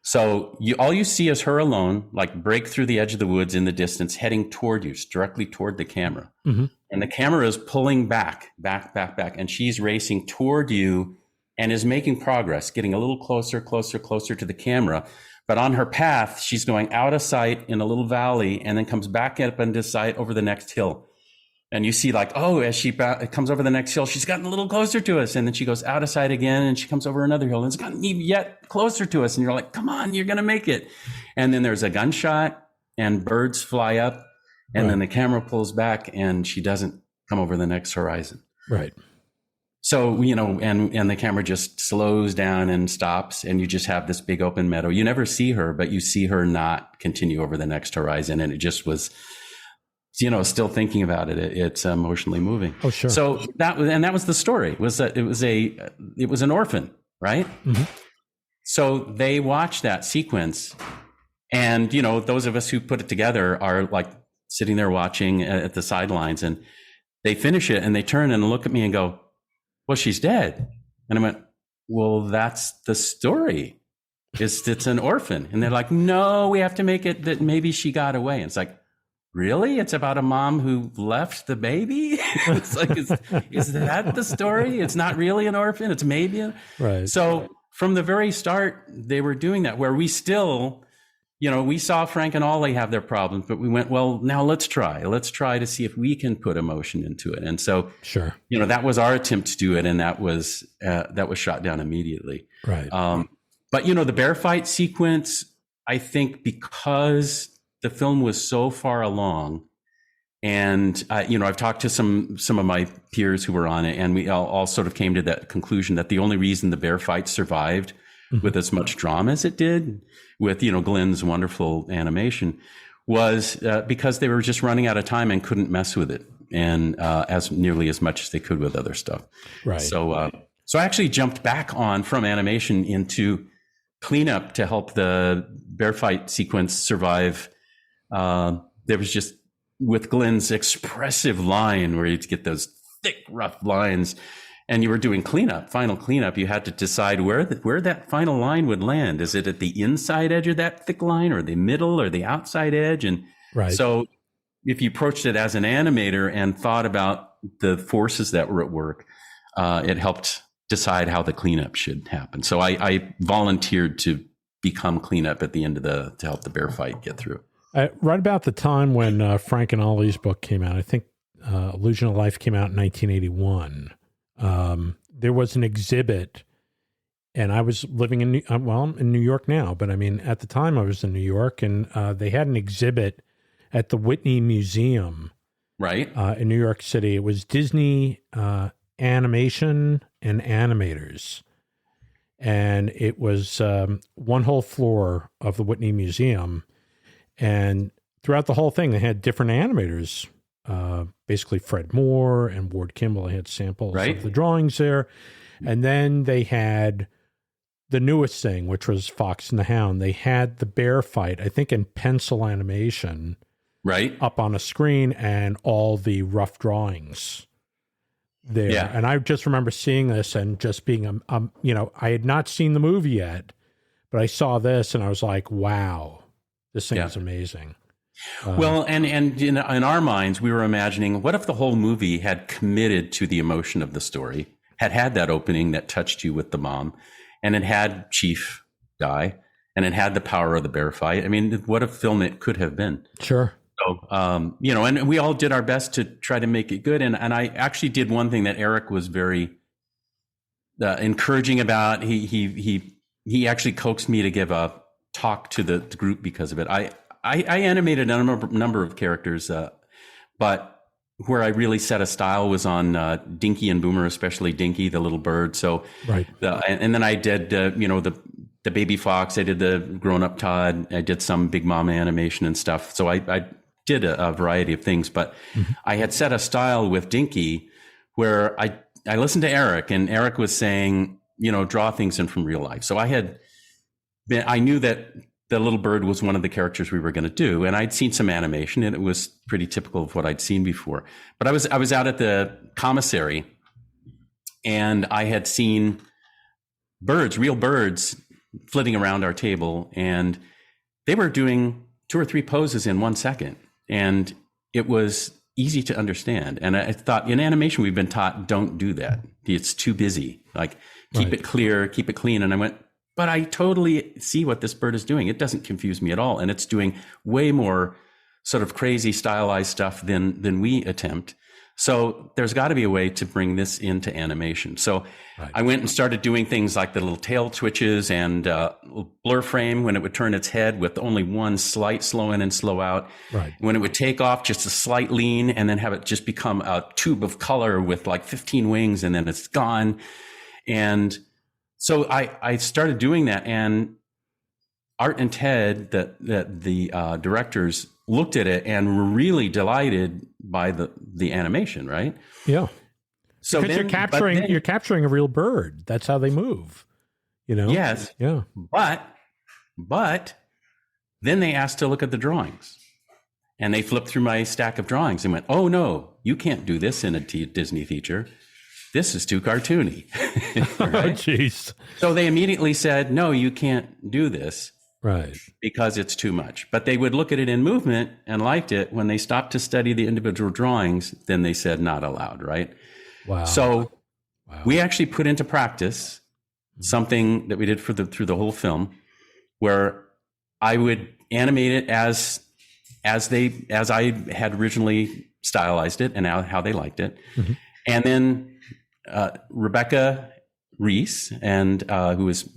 So all you see is her alone, like break through the edge of the woods in the distance, heading toward you, directly toward the camera. Mm-hmm. And the camera is pulling back, and she's racing toward you and is making progress, getting a little closer to the camera. But on her path, she's going out of sight in a little valley and then comes back up into sight over the next hill. And you see as she comes over the next hill, she's gotten a little closer to us. And then she goes out of sight again and she comes over another hill and it's gotten even yet closer to us. And you're like, come on, you're going to make it. And then there's a gunshot and birds fly up and then the camera pulls back and she doesn't come over the next horizon. Right. So, and the camera just slows down and stops and you just have this big open meadow. You never see her, but you see her not continue over the next horizon. And it just was, still thinking about it, it's emotionally moving. Oh, sure. So that was the story, was that it was an orphan, right? Mm-hmm. So they watched that sequence and, those of us who put it together are like sitting there watching at the sidelines, and they finish it and they turn and look at me and go, well, she's dead. And I went, well, that's the story. It's an orphan. And they're like, no, we have to make it that maybe she got away. And it's like, really? It's about a mom who left the baby? It's like, is that the story? It's not really an orphan. It's maybe. Right. So from the very start, they were doing that, where we still, we saw Frank and Ollie have their problems, but we went, well, now let's try to see if we can put emotion into it. And so, sure, that was our attempt to do it. And that was shot down immediately. Right. But, the bear fight sequence, I think because the film was so far along, and I've talked to some of my peers who were on it, and we all sort of came to that conclusion that the only reason the bear fight survived with as much drama as it did, with Glenn's wonderful animation, was because they were just running out of time and couldn't mess with it, and as nearly as much as they could with other stuff. Right. So I actually jumped back on from animation into cleanup to help the bear fight sequence survive. There was just, with Glenn's expressive line where you'd get those thick, rough lines, and you were doing final cleanup, you had to decide where that final line would land. Is it at the inside edge of that thick line, or the middle, or the outside edge? And so if you approached it as an animator and thought about the forces that were at work, it helped decide how the cleanup should happen. So I volunteered to become cleanup at the end to help the bear fight get through. Right about the time when Frank and Ollie's book came out, I think Illusion of Life came out in 1981. There was an exhibit, and I was living in New York now, but I mean, at the time I was in New York, and they had an exhibit at the Whitney Museum, right, in New York City. It was Disney Animation and Animators, and it was one whole floor of the Whitney Museum. And throughout the whole thing, they had different animators, basically Fred Moore and Ward Kimball. They had samples of the drawings there. And then they had the newest thing, which was Fox and the Hound. They had the bear fight, I think in pencil animation, up on a screen, and all the rough drawings there. Yeah. And I just remember seeing this and just being, I had not seen the movie yet, but I saw this and I was like, wow. This thing is amazing. Well, and in our minds, we were imagining, what if the whole movie had committed to the emotion of the story, had that opening that touched you with the mom, and it had Chief die, and it had the power of the bear fight. I mean, what a film it could have been. Sure. So, and we all did our best to try to make it good. And I actually did one thing that Eric was very encouraging about. He actually coaxed me to give a talk to the group because of it. I animated a number of characters, but where I really set a style was on Dinky and Boomer, especially Dinky, the little bird. So, and then I did, the baby fox. I did the grown up Todd. I did some Big Mama animation and stuff. So I did a variety of things, but I had set a style with Dinky where I listened to Eric, and Eric was saying, draw things in from real life. So I knew that the little bird was one of the characters we were going to do, and I'd seen some animation, and it was pretty typical of what I'd seen before. But I was out at the commissary, and I had seen real birds, flitting around our table, and they were doing 2 or 3 poses in 1 second, and it was easy to understand. And I thought, in animation, we've been taught, don't do that. It's too busy. Like, keep it clear, keep it clean. And I went, but I totally see what this bird is doing. It doesn't confuse me at all. And it's doing way more sort of crazy stylized stuff than we attempt. So there's got to be a way to bring this into animation. So I went and started doing things like the little tail twitches and blur frame when it would turn its head with only one slight slow in and slow out. Right. When it would take off, just a slight lean, and then have it just become a tube of color with like 15 wings, and then it's gone. And so I started doing that, and Art and Ted, the directors, looked at it and were really delighted by the animation, right? Yeah. So because you're capturing a real bird. That's how they move. Yes. Yeah. But then they asked to look at the drawings, and they flipped through my stack of drawings and went, "Oh no, you can't do this in a Disney feature. This is too cartoony." Right? Oh, jeez. So they immediately said, "No, you can't do this." Right. Because it's too much. But they would look at it in movement and liked it. When they stopped to study the individual drawings, then they said not allowed, right? Wow. So we actually put into practice something that we did through the whole film, where I would animate it as I had originally stylized it and how they liked it. And then Rebecca Rees, and who was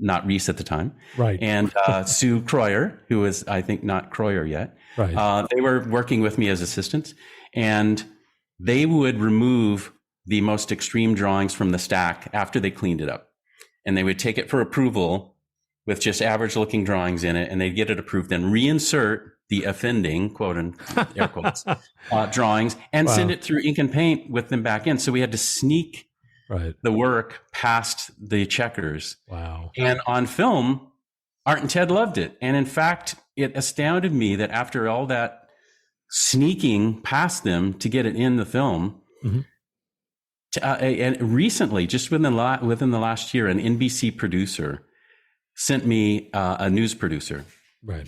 not Rees at the time, right? And Sue Croyer, who was, I think, not Croyer yet. Right. They were working with me as assistants, and they would remove the most extreme drawings from the stack after they cleaned it up, and they would take it for approval with just average-looking drawings in it, and they'd get it approved, then reinsert the offending, quote and air quotes, drawings, and send it through ink and paint with them back in. So we had to sneak the work past the checkers. Wow. And on film, Art and Ted loved it. And in fact, it astounded me that after all that sneaking past them to get it in the film, and recently, just within the last year, an NBC producer sent me a news producer. Right.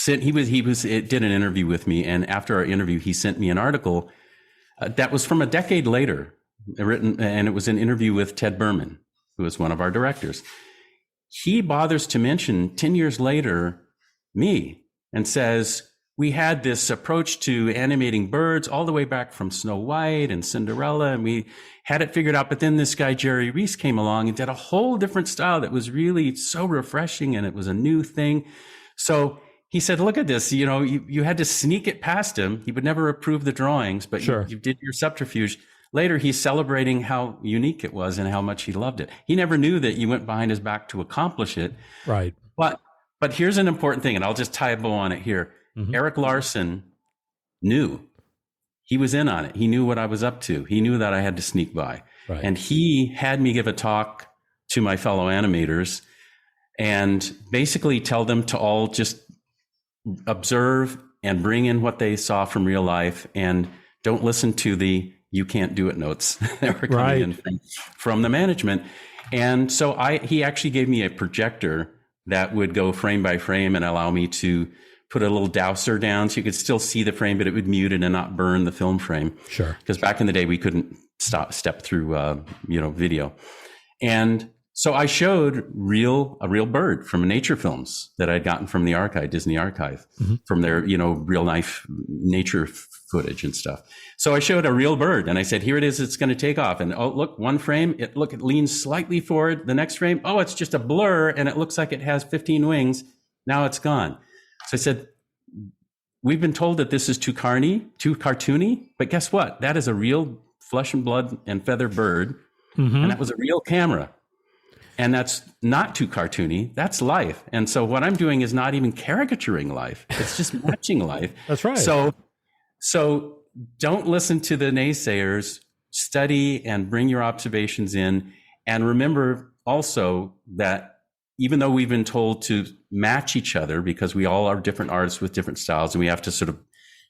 He did an interview with me, and after our interview, he sent me an article that was from a decade later, written, and it was an interview with Ted Berman, who was one of our directors. He bothers to mention 10 years later me and says, we had this approach to animating birds all the way back from Snow White and Cinderella, and we had it figured out. But then this guy, Jerry Rees, came along and did a whole different style that was really so refreshing, and it was a new thing. So he said, look at this, you had to sneak it past him. He would never approve the drawings, but you did your subterfuge. Later, he's celebrating how unique it was and how much he loved it. He never knew that you went behind his back to accomplish it. Right. But here's an important thing, and I'll just tie a bow on it here. Eric Larson knew. He was in on it. He knew what I was up to. He knew that I had to sneak by. Right. And he had me give a talk to my fellow animators and basically tell them to all just observe and bring in what they saw from real life, and don't listen to the "you can't do it" notes that were coming in from the management. And so he actually gave me a projector that would go frame by frame and allow me to put a little dowser down so you could still see the frame, but it would mute it and not burn the film frame. Sure. Because back in the day, we couldn't step through, video. And so I showed a real bird from nature films that I'd gotten from the archive, Disney archive, from their, real life nature footage and stuff. So I showed a real bird and I said, here it is, it's going to take off. And oh, look, one frame, it leans slightly forward. The next frame, oh, it's just a blur and it looks like it has 15 wings. Now it's gone. So I said, we've been told that this is too cartoony, but guess what? That is a real flesh and blood and feather bird. And that was a real camera. And that's not too cartoony. That's life. And so what I'm doing is not even caricaturing life. It's just matching life. That's right. So don't listen to the naysayers. Study and bring your observations in. And remember also that even though we've been told to match each other, because we all are different artists with different styles, and we have to sort of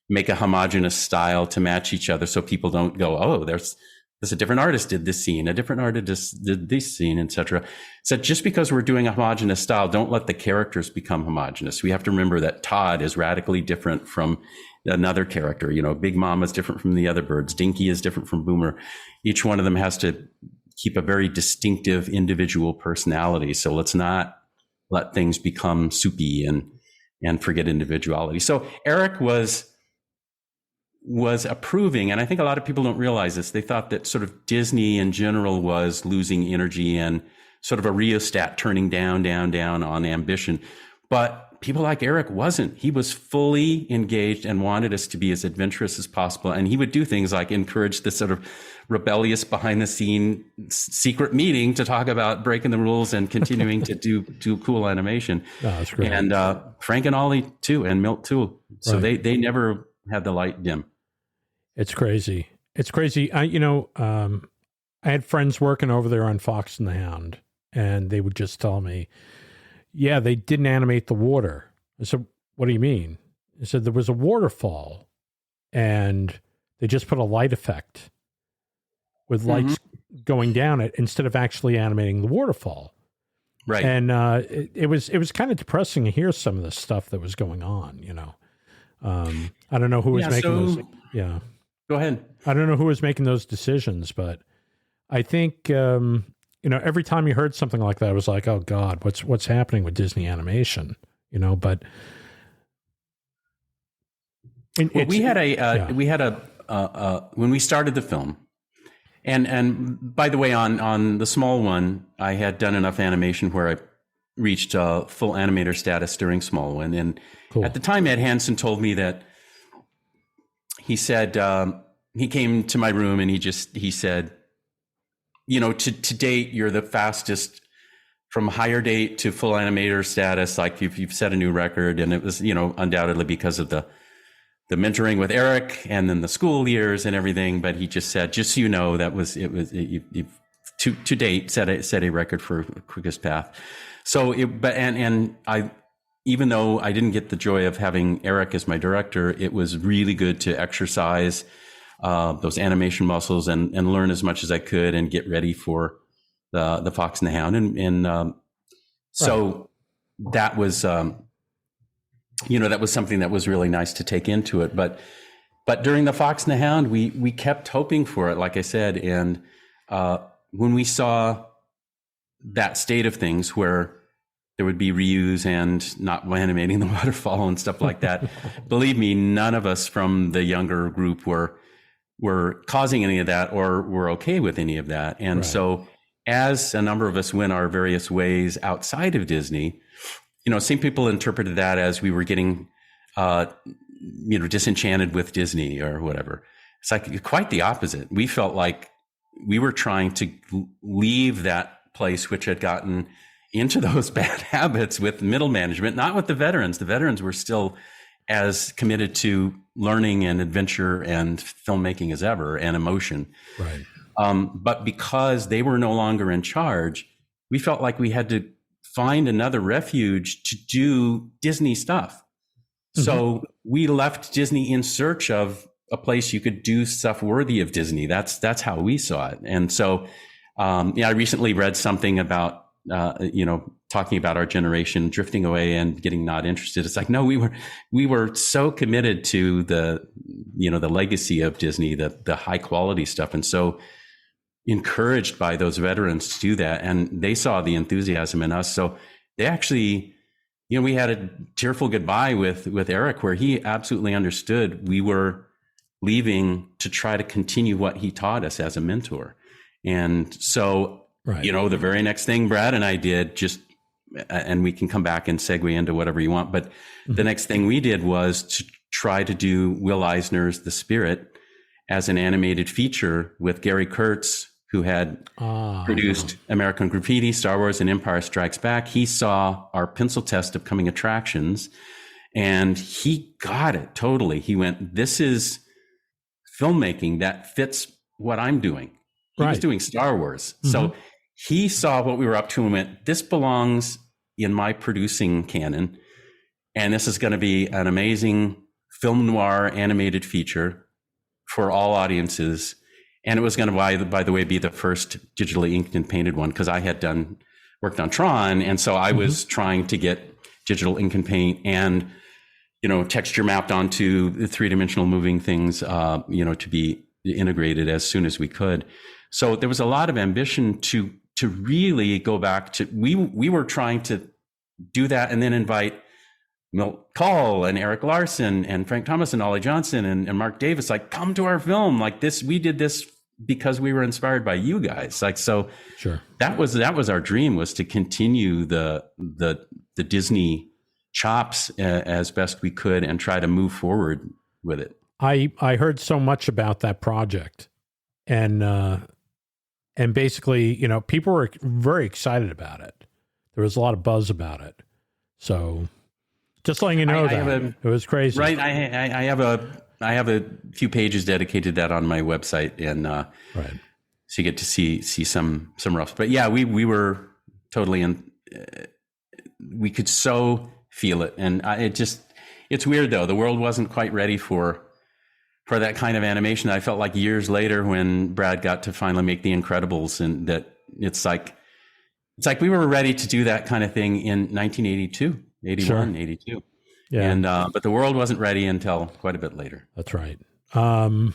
make a homogeneous style to match each other so people don't go, oh, there's a different artist did this scene, a different artist did this scene, etc. So just because we're doing a homogeneous style, don't let the characters become homogeneous. We have to remember that Todd is radically different from another character. Big Mama is different from the other birds. Dinky is different from Boomer. Each one of them has to keep a very distinctive individual personality. So let's not let things become soupy and forget individuality. So Eric was approving, and I think a lot of people don't realize this. They thought that sort of Disney in general was losing energy and sort of a rheostat turning down on ambition. But people like Eric wasn't. He was fully engaged and wanted us to be as adventurous as possible. And he would do things like encourage this sort of rebellious behind the scene secret meeting to talk about breaking the rules and continuing to do cool animation. Oh, that's great. And Frank and Ollie too, and Milt too. So Right. they never had the light dim. It's crazy. It's crazy. I had friends working over there on Fox and the Hound, and they would just tell me, yeah, they didn't animate the water. I said, what do you mean? They said there was a waterfall, and they just put a light effect with lights going down it instead of actually animating the waterfall. Right. And it was kind of depressing to hear some of the stuff that was going on, I don't know who was making those. Yeah. Go ahead. I don't know who was making those decisions, but I think, every time you heard something like that, I was like, oh God, what's happening with Disney animation? But we had when we started the film, and by the way, on the small one, I had done enough animation where I reached full animator status during small one. And cool. At the time, Ed Hansen told me that he said, he came to my room and he said, to date, you're the fastest from higher date to full animator status. Like you've set a new record, and it was, undoubtedly because of the mentoring with Eric and then the school years and everything. But he just said, just so you know, you've to date set a record for quickest path. So even though I didn't get the joy of having Eric as my director, it was really good to exercise those animation muscles and learn as much as I could and get ready for the Fox and the Hound. So that was, that was something that was really nice to take into it. But during the Fox and the Hound, we kept hoping for it, like I said. And when we saw that state of things where there would be reuse and not animating the waterfall and stuff like that. Believe me, none of us from the younger group were causing any of that or were okay with any of that. And so as a number of us went our various ways outside of Disney, some people interpreted that as we were getting, disenchanted with Disney or whatever. It's like quite the opposite. We felt like we were trying to leave that place which had gotten into those bad habits with middle management, not with the veterans. The veterans were still as committed to learning and adventure and filmmaking as ever and emotion. Right. But because they were no longer in charge, we felt like we had to find another refuge to do Disney stuff. So we left Disney in search of a place you could do stuff worthy of Disney. That's how we saw it. And so, I recently read something about, talking about our generation drifting away and getting not interested. It's like, no, we were so committed to the legacy of Disney, the high quality stuff. And so encouraged by those veterans to do that. And they saw the enthusiasm in us. So they actually, we had a tearful goodbye with Eric, where he absolutely understood we were leaving to try to continue what he taught us as a mentor. And so, the very next thing Brad and I did, and we can come back and segue into whatever you want, but the next thing we did was to try to do Will Eisner's The Spirit as an animated feature with Gary Kurtz who had produced American Graffiti, Star Wars, and Empire Strikes Back. He saw our pencil test of coming attractions, and he got it totally. He went, this is filmmaking that fits what I'm doing. He was doing Star Wars. Mm-hmm. So he saw what we were up to and went, this belongs in my producing canon. And this is going to be an amazing film noir animated feature for all audiences. And it was going to, by the way, be the first digitally inked and painted one, because I had worked on Tron. And so I was trying to get digital ink and paint and, texture mapped onto the three-dimensional moving things, to be integrated as soon as we could. So there was a lot of ambition to really go back to, we were trying to do that and then invite Milt Kahl and Eric Larson and Frank Thomas and Ollie Johnson and Mark Davis, like, come to our film. Like this, we did this because we were inspired by you guys. Like, so sure. That was our dream, was to continue the Disney chops as best we could and try to move forward with it. I heard so much about that project, and basically, people were very excited about it. There was a lot of buzz about it. So just letting you know it was crazy. Right. I have a few pages dedicated to that on my website, and so you get to see some roughs. But yeah, we were totally in. We could so feel it, and it's weird though. The world wasn't quite ready for that kind of animation. I felt like years later when Brad got to finally make The Incredibles, and that it's like we were ready to do that kind of thing in 1982, 81, 82. Yeah. And, but the world wasn't ready until quite a bit later. That's right. Well,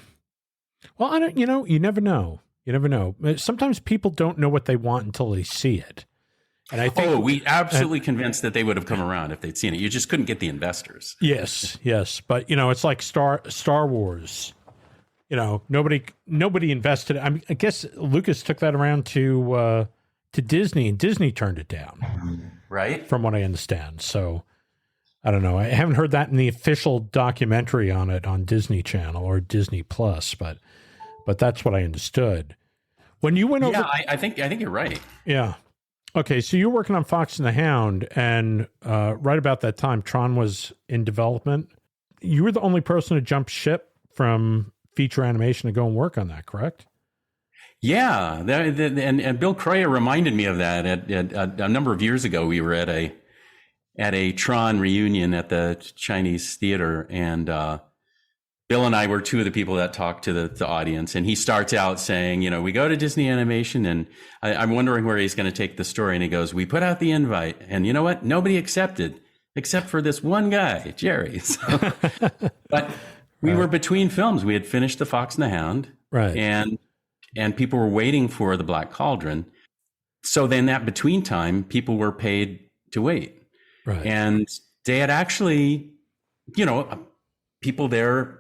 I don't, you never know. You never know. Sometimes people don't know what they want until they see it. And I think we absolutely convinced that they would have come around if they'd seen it. You just couldn't get the investors. Yes. But it's like Star Wars. Nobody invested. I guess Lucas took that around to Disney, and Disney turned it down. Right. From what I understand. So I don't know. I haven't heard that in the official documentary on it on Disney Channel or Disney Plus, but that's what I understood. When you went over, I think you're right. Yeah. Okay, so you're working on Fox and the Hound, and right about that time, Tron was in development. You were the only person to jump ship from feature animation to go and work on that, correct? Yeah, and Bill Croyer reminded me of that at a number of years ago. We were at a Tron reunion at the Chinese Theater, and Bill and I were two of the people that talked to the audience, and he starts out saying, we go to Disney Animation, and I'm wondering where he's going to take the story. And he goes, we put out the invite, and you know what? Nobody accepted except for this one guy, Jerry. So, but we were between films. We had finished The Fox and the Hound, right? And people were waiting for The Black Cauldron. So then that between time, people were paid to wait. Right. And they had actually, people there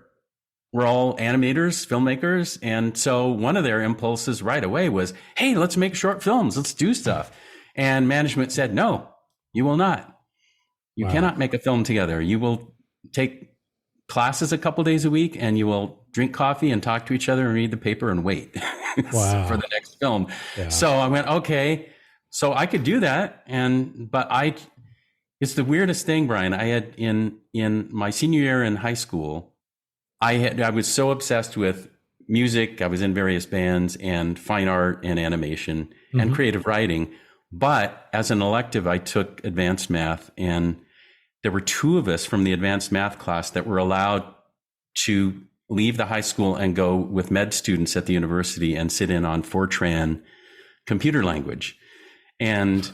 were all animators, filmmakers. And so one of their impulses right away was, hey, let's make short films. Let's do stuff. And management said, no, you will not. You cannot make a film together. You will take classes a couple days a week, and you will drink coffee and talk to each other and read the paper and wait for the next film. Yeah. So I went, okay, so I could do that. But it's the weirdest thing, Brian. I had in my senior year in high school, I was so obsessed with music. I was in various bands and fine art and animation and creative writing. But as an elective, I took advanced math, and there were two of us from the advanced math class that were allowed to leave the high school and go with med students at the university and sit in on Fortran computer language. And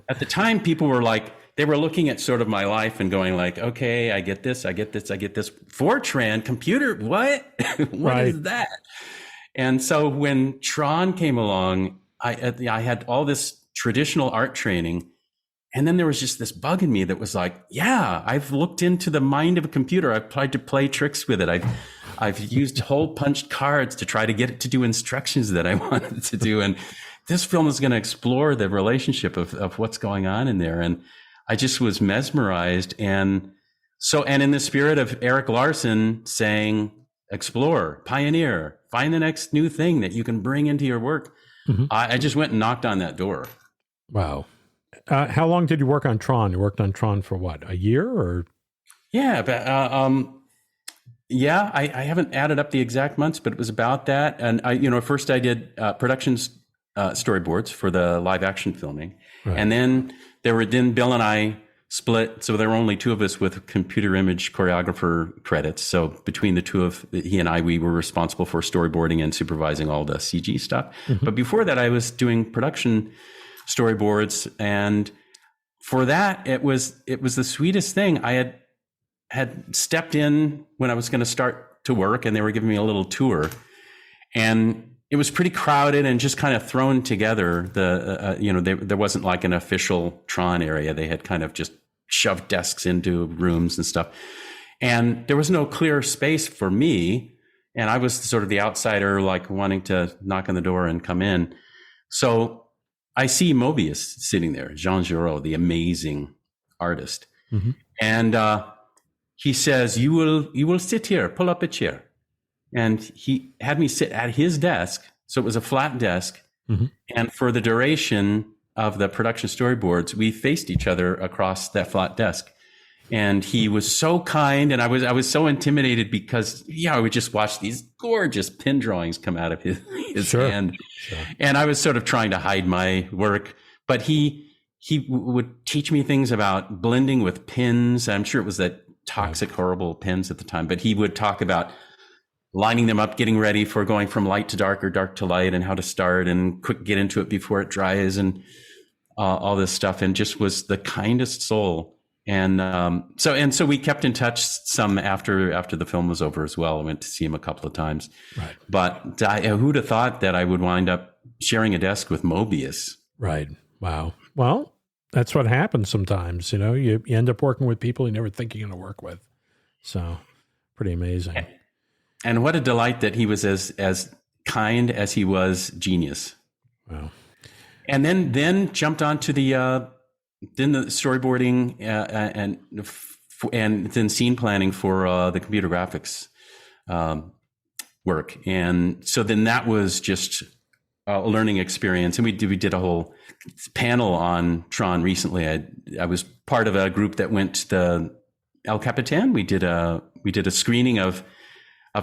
at the time, people were like, they were looking at sort of my life and going like, okay, I get this. Fortran computer, what? What is that? And so when Tron came along, I had all this traditional art training. And then there was just this bug in me that was like, yeah, I've looked into the mind of a computer. I've tried to play tricks with it. I've used hole punched cards to try to get it to do instructions that I wanted to do. And this film is going to explore the relationship of what's going on in there. And I just was mesmerized. And in the spirit of Eric Larson saying, explore, pioneer, find the next new thing that you can bring into your work. Mhm. I just went and knocked on that door. Wow. How long did you work on Tron? You worked on Tron for what, a year or? Yeah, but I haven't added up the exact months, but it was about that. And first I did productions storyboards for the live action filming, Right. and then Bill and I split, so there were only two of us with computer image choreographer credits. So between the two of he and I, we were responsible for storyboarding and supervising all the CG stuff. Mm-hmm. But before that, I was doing production storyboards, and for that, it was the sweetest thing. I had stepped in when I was going to start to work, and they were giving me a little tour, and it was pretty crowded and just kind of thrown together. There wasn't like an official Tron area. They had kind of just shoved desks into rooms and stuff. And there was no clear space for me. And I was sort of the outsider, like wanting to knock on the door and come in. So I see Mobius sitting there, Jean Giraud, the amazing artist. Mm-hmm. And he says, you will sit here, pull up a chair. And he had me sit at his desk. So it was a flat desk. Mm-hmm. And for the duration of the production storyboards, we faced each other across that flat desk. And he was so kind. And I was so intimidated because, I would just watch these gorgeous pin drawings come out of his Sure. hand. Sure. And I was sort of trying to hide my work. But he would teach me things about blending with pins. I'm sure it was that toxic, horrible pins at the time. But he would talk about lining them up, getting ready for going from light to dark or dark to light, and how to start and quick get into it before it dries, and all this stuff, and just was the kindest soul. And so we kept in touch some after the film was over as well. I went to see him a couple of times. Right. But who'd have thought that I would wind up sharing a desk with Mobius? Right. Wow. Well, that's what happens sometimes. You end up working with people you never think you're going to work with. So pretty amazing. And what a delight that he was as kind as he was genius. Wow. And then jumped onto the storyboarding and then scene planning for the computer graphics work. And so then that was just a learning experience. And we did a whole panel on Tron recently. I was part of a group that went to the El Capitan. We did a screening of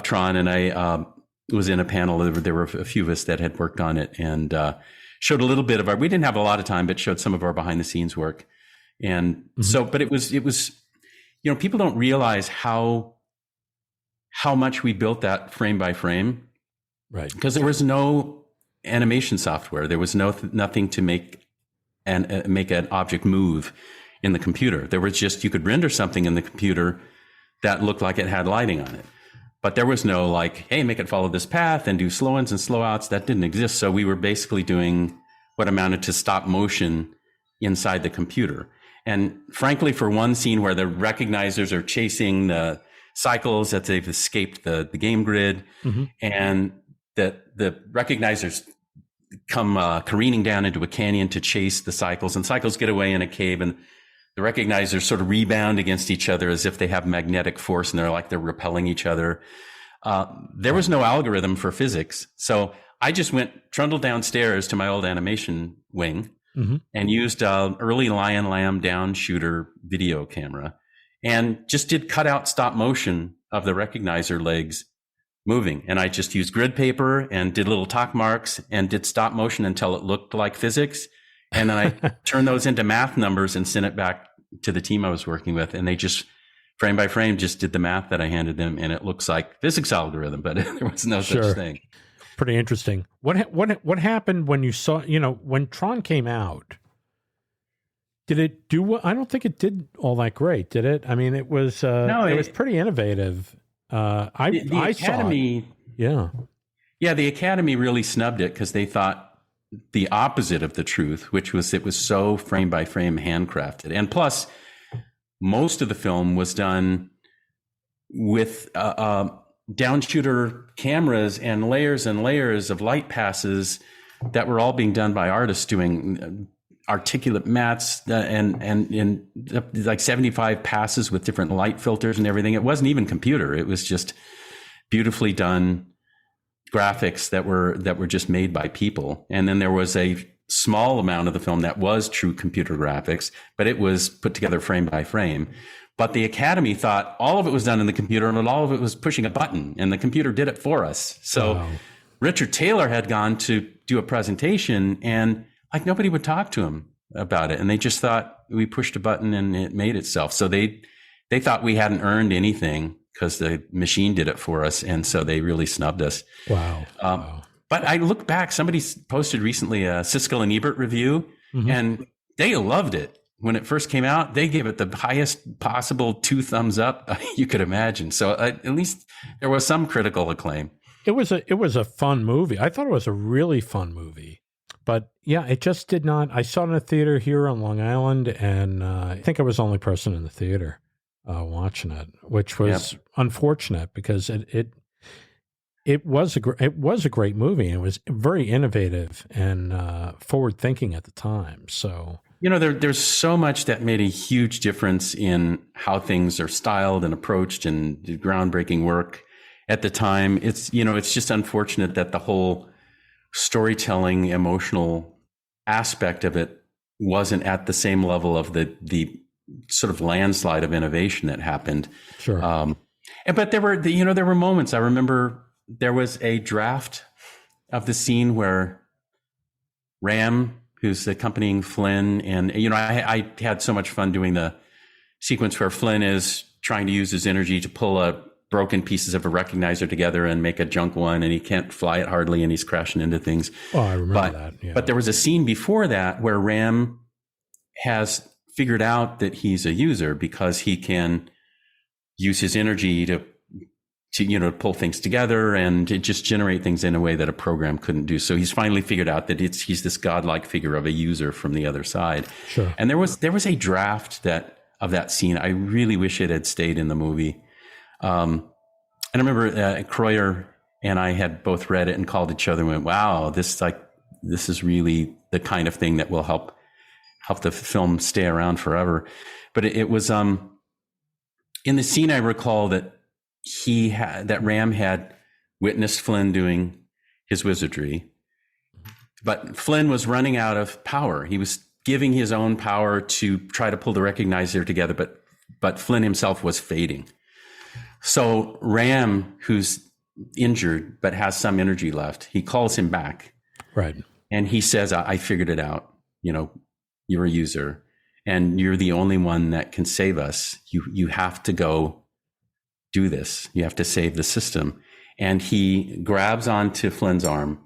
Tron, and I was in a panel. There were a few of us that had worked on it, and showed a little bit of we didn't have a lot of time, but showed some of our behind the scenes work. And Mm-hmm. so, but it was, people don't realize how much we built that frame by frame, Right. because there was no animation software. There was nothing to make an object move in the computer. There was just, you could render something in the computer that looked like it had lighting on it. But there was no hey, make it follow this path and do slow ins and slow outs. That didn't exist. So we were basically doing what amounted to stop motion inside the computer. And frankly, for one scene where the recognizers are chasing the cycles that they've escaped the game grid, Mm-hmm. and that the recognizers come careening down into a canyon to chase the cycles, and cycles get away in a cave, and the recognizers sort of rebound against each other as if they have magnetic force, and they're repelling each other. There was no algorithm for physics. So I just trundled downstairs to my old animation wing, Mm-hmm. and used an early Lion Lamb down shooter video camera, and just did cutout stop motion of the recognizer legs moving. And I just used grid paper and did little talk marks and did stop motion until it looked like physics. And then I turned those into math numbers and sent it back to the team I was working with. And they just frame by frame just did the math that I handed them. And it looks like physics algorithm, but there was no Sure. such thing. Pretty interesting. What happened when you saw, when Tron came out? Did it do? I don't think it did all that great, did it? I mean, it was it was pretty innovative. The I Academy, saw it. Yeah. the Academy really snubbed it because they thought the opposite of the truth, which was it was so frame by frame handcrafted, and plus, most of the film was done with downshooter cameras and layers of light passes that were all being done by artists doing articulate mats and like 75 passes with different light filters and everything. It wasn't even computer. It was just beautifully done graphics that were just made by people. And then there was a small amount of the film that was true computer graphics, but it was put together frame by frame. But the Academy thought all of it was done in the computer and all of it was pushing a button, and the computer did it for us. So Wow. Richard Taylor had gone to do a presentation, and like nobody would talk to him about it. And they just thought we pushed a button and it made itself. So they thought we hadn't earned anything because the machine did it for us. And so they really snubbed us. Wow. But I look back, somebody posted recently a Siskel and Ebert review, and they loved it. When it first came out, they gave it the highest possible 2 thumbs up you could imagine. So at least there was some critical acclaim. It was a fun movie. I thought it was a really fun movie. But yeah, it just did not. I saw it in a theater here on Long Island, and I think I was the only person in the theater watching it, which was unfortunate because it was a great movie. And it was very innovative and forward thinking at the time. So there's so much that made a huge difference in how things are styled and approached, and groundbreaking work at the time. It's just unfortunate that the whole storytelling, emotional aspect of it wasn't at the same level of the sort of landslide of innovation that happened. Sure. But there were moments. I remember there was a draft of the scene where Ram, who's accompanying Flynn, and I had so much fun doing the sequence where Flynn is trying to use his energy to pull broken pieces of a recognizer together and make a junk one, and he can't fly it hardly, and he's crashing into things. Oh, I remember that. Yeah. But there was a scene before that where Ram has figured out that he's a user because he can use his energy to pull things together and to just generate things in a way that a program couldn't do. So he's finally figured out that he's this godlike figure of a user from the other side. Sure. And there was a draft of that scene. I really wish it had stayed in the movie. And I remember Croyer and I had both read it and called each other and went, wow, this is really the kind of thing that will help the film stay around forever. But it was in the scene, I recall that Ram had witnessed Flynn doing his wizardry, but Flynn was running out of power. He was giving his own power to try to pull the recognizer together, but Flynn himself was fading. So Ram, who's injured but has some energy left, he calls him back. Right. And he says, I figured it out. You're a user and you're the only one that can save us. You have to go do this. You have to save the system. And he grabs onto Flynn's arm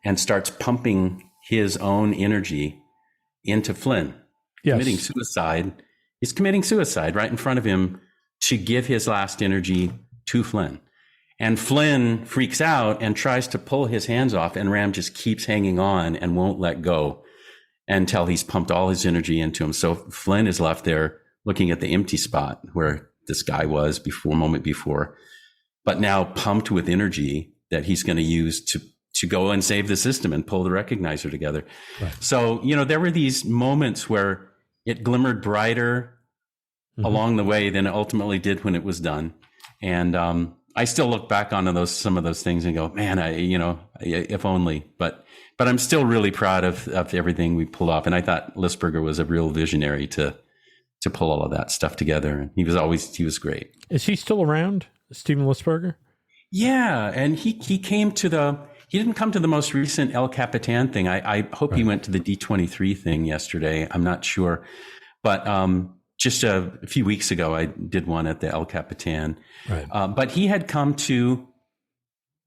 and starts pumping his own energy into Flynn, committing suicide. He's committing suicide right in front of him to give his last energy to Flynn. And Flynn freaks out and tries to pull his hands off, and Ram just keeps hanging on and won't let go until he's pumped all his energy into him. So Flynn is left there looking at the empty spot where this guy was a moment before, but now pumped with energy that he's going to use to go and save the system and pull the recognizer together. Right. So, there were these moments where it glimmered brighter along the way than it ultimately did when it was done. And I still look back on some of those things and go, man, if only. But I'm still really proud of everything we pulled off. And I thought Lisberger was a real visionary to pull all of that stuff together. And he was great. Is he still around, Steven Lisberger? Yeah. And he didn't come to the most recent El Capitan thing. I hope he went to the D23 thing yesterday. I'm not sure. But just a few weeks ago, I did one at the El Capitan. Right. But he had come to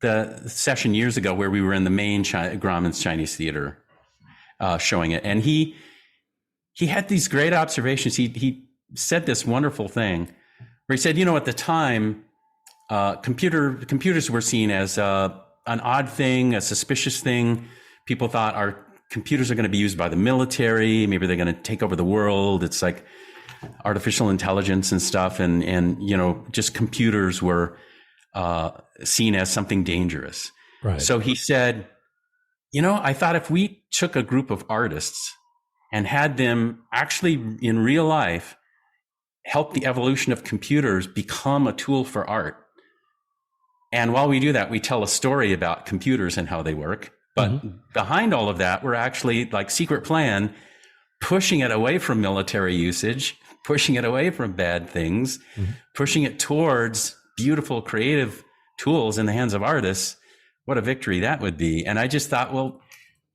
the session years ago where we were in the main Grauman's Chinese Theater showing it. And he had these great observations. He said this wonderful thing where he said, at the time, computers were seen as an odd thing, a suspicious thing. People thought our computers are going to be used by the military. Maybe they're going to take over the world. It's like artificial intelligence and stuff. And just computers were seen as something dangerous. Right. So he said, I thought if we took a group of artists and had them actually in real life help the evolution of computers become a tool for art, And while we do that, we tell a story about computers and how they work. But behind all of that, we're actually like secret plan, pushing it away from military usage, pushing it away from bad things, pushing it towards beautiful, creative tools in the hands of artists. What a victory that would be. And I just thought, well,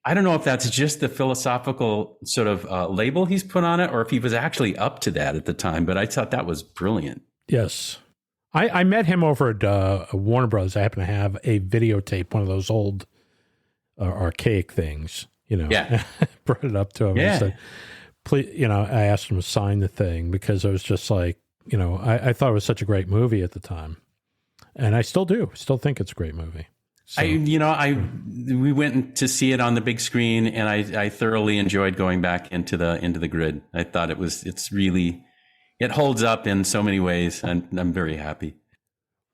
I don't know if that's just the philosophical sort of label he's put on it, or if he was actually up to that at the time. But I thought that was brilliant. Yes. I met him over at Warner Bros. I happen to have a videotape, one of those old archaic things, Yeah. Brought it up to him and said, please, I asked him to sign the thing because I was just like, I thought it was such a great movie at the time. And I still do. Still think it's a great movie. So. We went to see it on the big screen, and I thoroughly enjoyed going back into the grid. I thought it holds up in so many ways, and I'm very happy.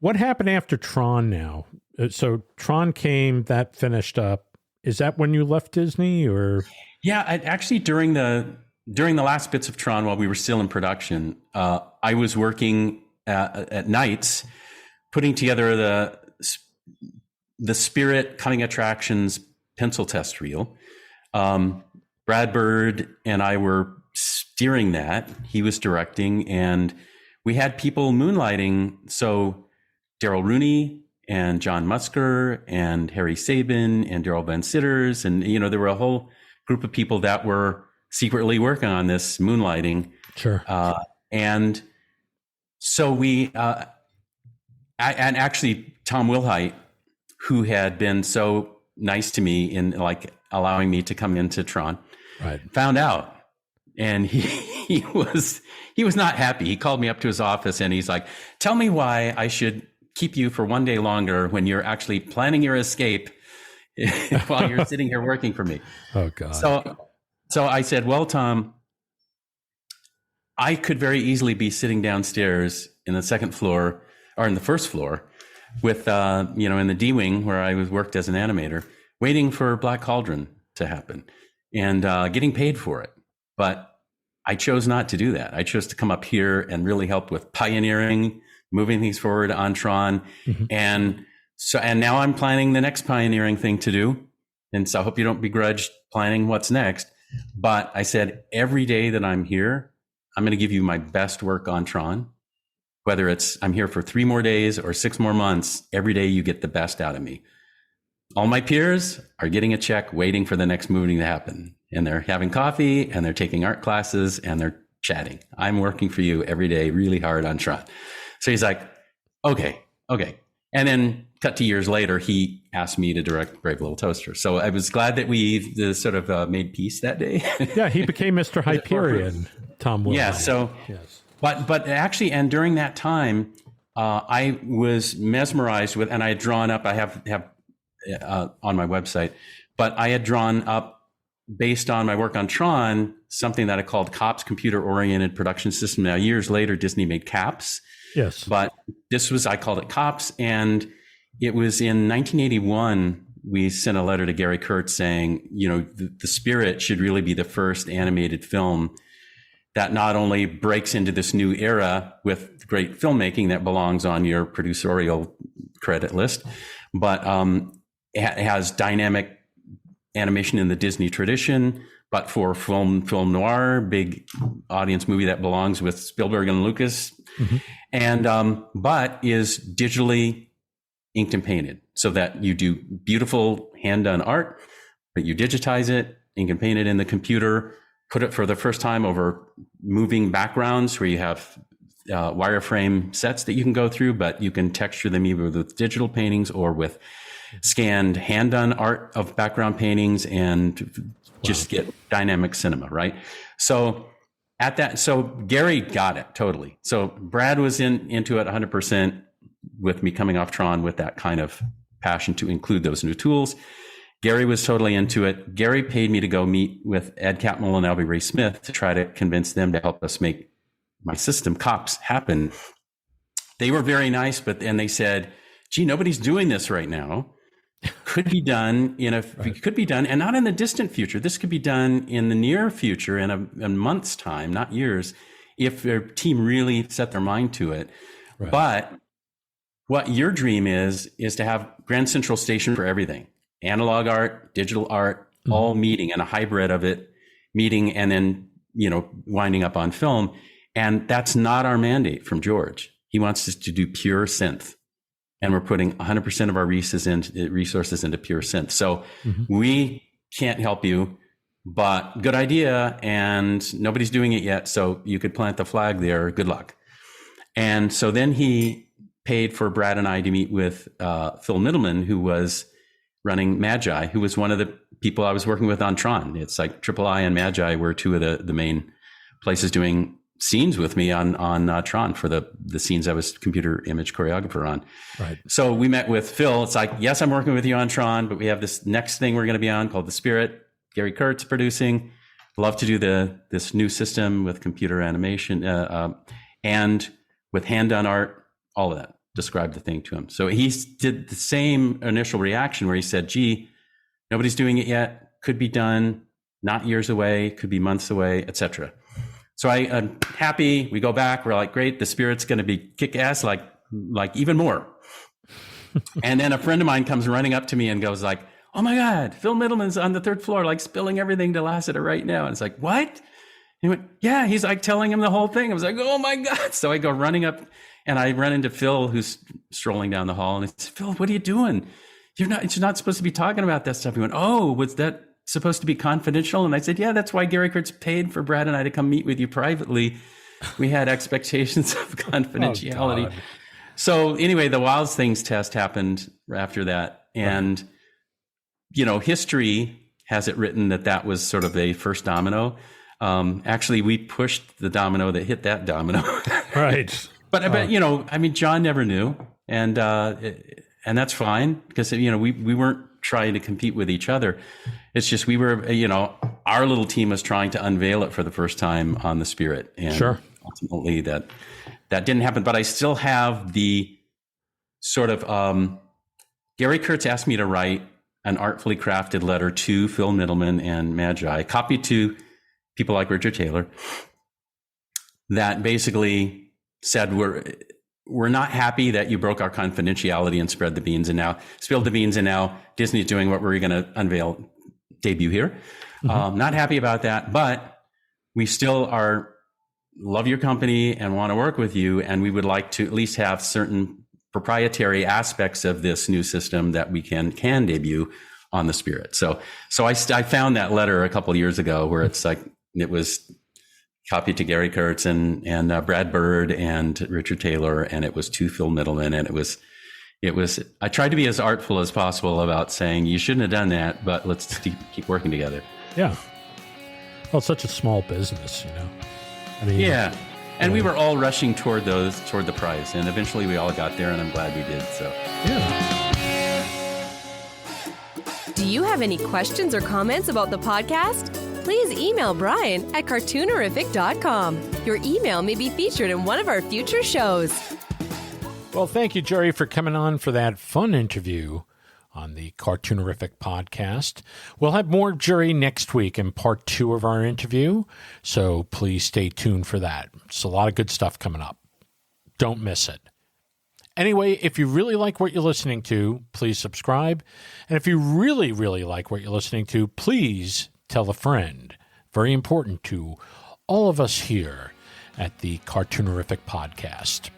What happened after Tron now? So Tron came, that finished up. Is that when you left Disney, or? Yeah, actually during the last bits of Tron, while we were still in production, I was working at nights, putting together the Spirit Cunning Attractions pencil test reel. Brad Bird and I were steering that. He was directing, and we had people moonlighting. So Daryl Rooney and John Musker and Harry Sabin and Daryl Van Sitters. And, there were a whole group of people that were secretly working on this moonlighting. Sure. And so we, and actually Tom Wilhite, who had been so nice to me in like allowing me to come into Tron, right, found out. And he was not happy. He called me up to his office and he's like, tell me why I should keep you for one day longer when you're actually planning your escape while you're sitting here working for me. Oh, God. So I said, well, Tom, I could very easily be sitting downstairs in the second floor or in the first floor with, in the D wing where I worked as an animator, waiting for Black Cauldron to happen and getting paid for it. But I chose not to do that. I chose to come up here and really help with pioneering, moving things forward on Tron. And now I'm planning the next pioneering thing to do. And so I hope you don't begrudge planning what's next. But I said, every day that I'm here, I'm going to give you my best work on Tron. Whether it's I'm here for 3 more days or 6 more months, every day you get the best out of me. All my peers are getting a check, waiting for the next movie to happen. And they're having coffee and they're taking art classes and they're chatting. I'm working for you every day, really hard on Tron. So he's like, okay. And then cut to years later, he asked me to direct Brave Little Toaster. So I was glad that we sort of made peace that day. Yeah, he became Mr. Hyperion, Tom Wilson. Yeah, so, yes. But actually, and during that time, I was mesmerized with, and I had drawn up, I have on my website, but I had drawn up, based on my work on Tron, something that I called COPS, Computer Oriented Production System. Now, years later, Disney made CAPS. Yes. But I called it COPS. And it was in 1981, we sent a letter to Gary Kurtz saying, the Spirit should really be the first animated film that not only breaks into this new era with great filmmaking that belongs on your producerial credit list, but it has dynamic animation in the Disney tradition, but for film noir, big audience movie that belongs with Spielberg and Lucas, and but is digitally inked and painted, so that you do beautiful hand-done art, but you digitize it, ink and paint it in the computer, put it for the first time over moving backgrounds where you have wireframe sets that you can go through, but you can texture them either with digital paintings or with scanned hand-done art of background paintings and just get dynamic cinema, right? So Gary got it totally. So Brad was into it 100% with me coming off Tron with that kind of passion to include those new tools. Gary was totally into it. Gary paid me to go meet with Ed Catmull and Albie Ray Smith to try to convince them to help us make my system COPS happen. They were very nice, but then they said, gee, nobody's doing this right now. Could be done could be done, and not in the distant future. This could be done in the near future, in a month's time, not years, if their team really set their mind to it. Right. But what your dream is to have Grand Central Station for everything. Analog art, digital art, all meeting, and a hybrid of it meeting and then, winding up on film. And that's not our mandate from George. He wants us to do pure synth. And we're putting 100% of our resources into pure synth. So we can't help you, but good idea. And nobody's doing it yet. So you could plant the flag there. Good luck. And so then he paid for Brad and I to meet with Phil Middleman, who was running Magi, who was one of the people I was working with on Tron. It's like Triple I and Magi were two of the main places doing scenes with me on Tron for the scenes I was computer image choreographer on. Right. So we met with Phil. It's like, yes, I'm working with you on Tron, but we have this next thing we're going to be on called The Spirit. Gary Kurtz producing. Love to do this new system with computer animation and with hand-done art, all of that. Described the thing to him. So he did the same initial reaction where he said, gee, nobody's doing it yet. Could be done, not years away, could be months away, etc. So I'm happy. We go back. We're like, great. The Spirit's going to be kick ass, like even more. And then a friend of mine comes running up to me and goes like, oh my God, Phil Middleman's on the third floor, like spilling everything to Lassiter right now. And it's like, what? He went, yeah, he's like telling him the whole thing. I was like, oh my God. So I go running up and I run into Phil, who's strolling down the hall. And I said, Phil, what are you doing? You're not supposed to be talking about that stuff. He went, oh, was that supposed to be confidential? And I said, yeah, that's why Gary Kurtz paid for Brad and I to come meet with you privately. We had expectations of confidentiality. Oh, so anyway, the Wilds Things test happened after that. And, history has it written that was sort of the first domino. Actually, we pushed the domino that hit that domino. Right. But John never knew. And that's fine because, we weren't trying to compete with each other. It's just we were, our little team was trying to unveil it for the first time on The Spirit. And sure. Ultimately that didn't happen. But I still have the sort of, Gary Kurtz asked me to write an artfully crafted letter to Phil Middleman and Magi, copied to people like Richard Taylor, that basically said, we're not happy that you broke our confidentiality and spilled the beans, and now Disney's doing what we're going to debut here. Not happy about that, but we still love your company and want to work with you, and we would like to at least have certain proprietary aspects of this new system that we can debut on The Spirit. So I found that letter a couple of years ago where it's like, it was copied to Gary Kurtz and Brad Bird and Richard Taylor, and it was to Phil Middleman. And it was, I tried to be as artful as possible about saying, you shouldn't have done that, but let's keep working together. Yeah. Well, it's such a small business, I mean, yeah. And we were all rushing toward the prize. And eventually we all got there, and I'm glad we did. So, yeah. Do you have any questions or comments about the podcast? Please email Brian at Cartoonerific.com. Your email may be featured in one of our future shows. Well, thank you, Jerry, for coming on for that fun interview on the Cartoonerific podcast. We'll have more Jerry next week in part 2 of our interview, so please stay tuned for that. It's a lot of good stuff coming up. Don't miss it. Anyway, if you really like what you're listening to, please subscribe. And if you really, really like what you're listening to, please tell a friend. Very important to all of us here at the Cartoonerific podcast.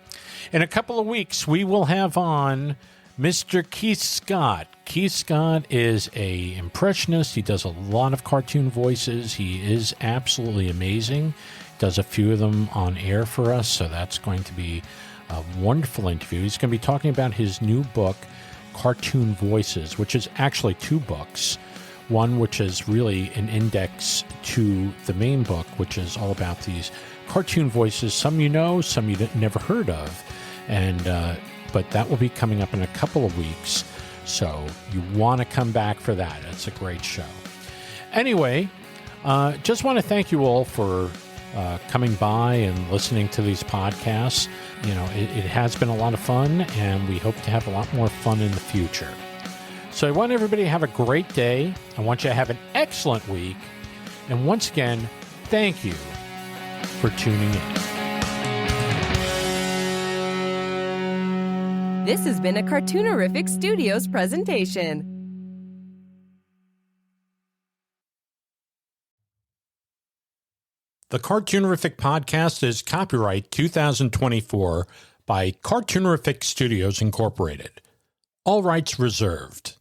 In a couple of weeks, we will have on Mr. Keith Scott. Keith Scott is an impressionist. He does a lot of cartoon voices. He is absolutely amazing. Does a few of them on air for us, so that's going to be a wonderful interview. He's going to be talking about his new book, Cartoon Voices, which is actually 2 books. One which is really an index to the main book, which is all about these cartoon voices. Some you know, some you never heard of. And but that will be coming up in a couple of weeks. So you want to come back for that. It's a great show. Anyway, just want to thank you all for coming by and listening to these podcasts. It has been a lot of fun, and we hope to have a lot more fun in the future. So I want everybody to have a great day. I want you to have an excellent week. And once again, thank you for tuning in. This has been a Cartoonerific Studios presentation. The Cartoonerific podcast is copyright 2024 by Cartoonerific Studios Incorporated. All rights reserved.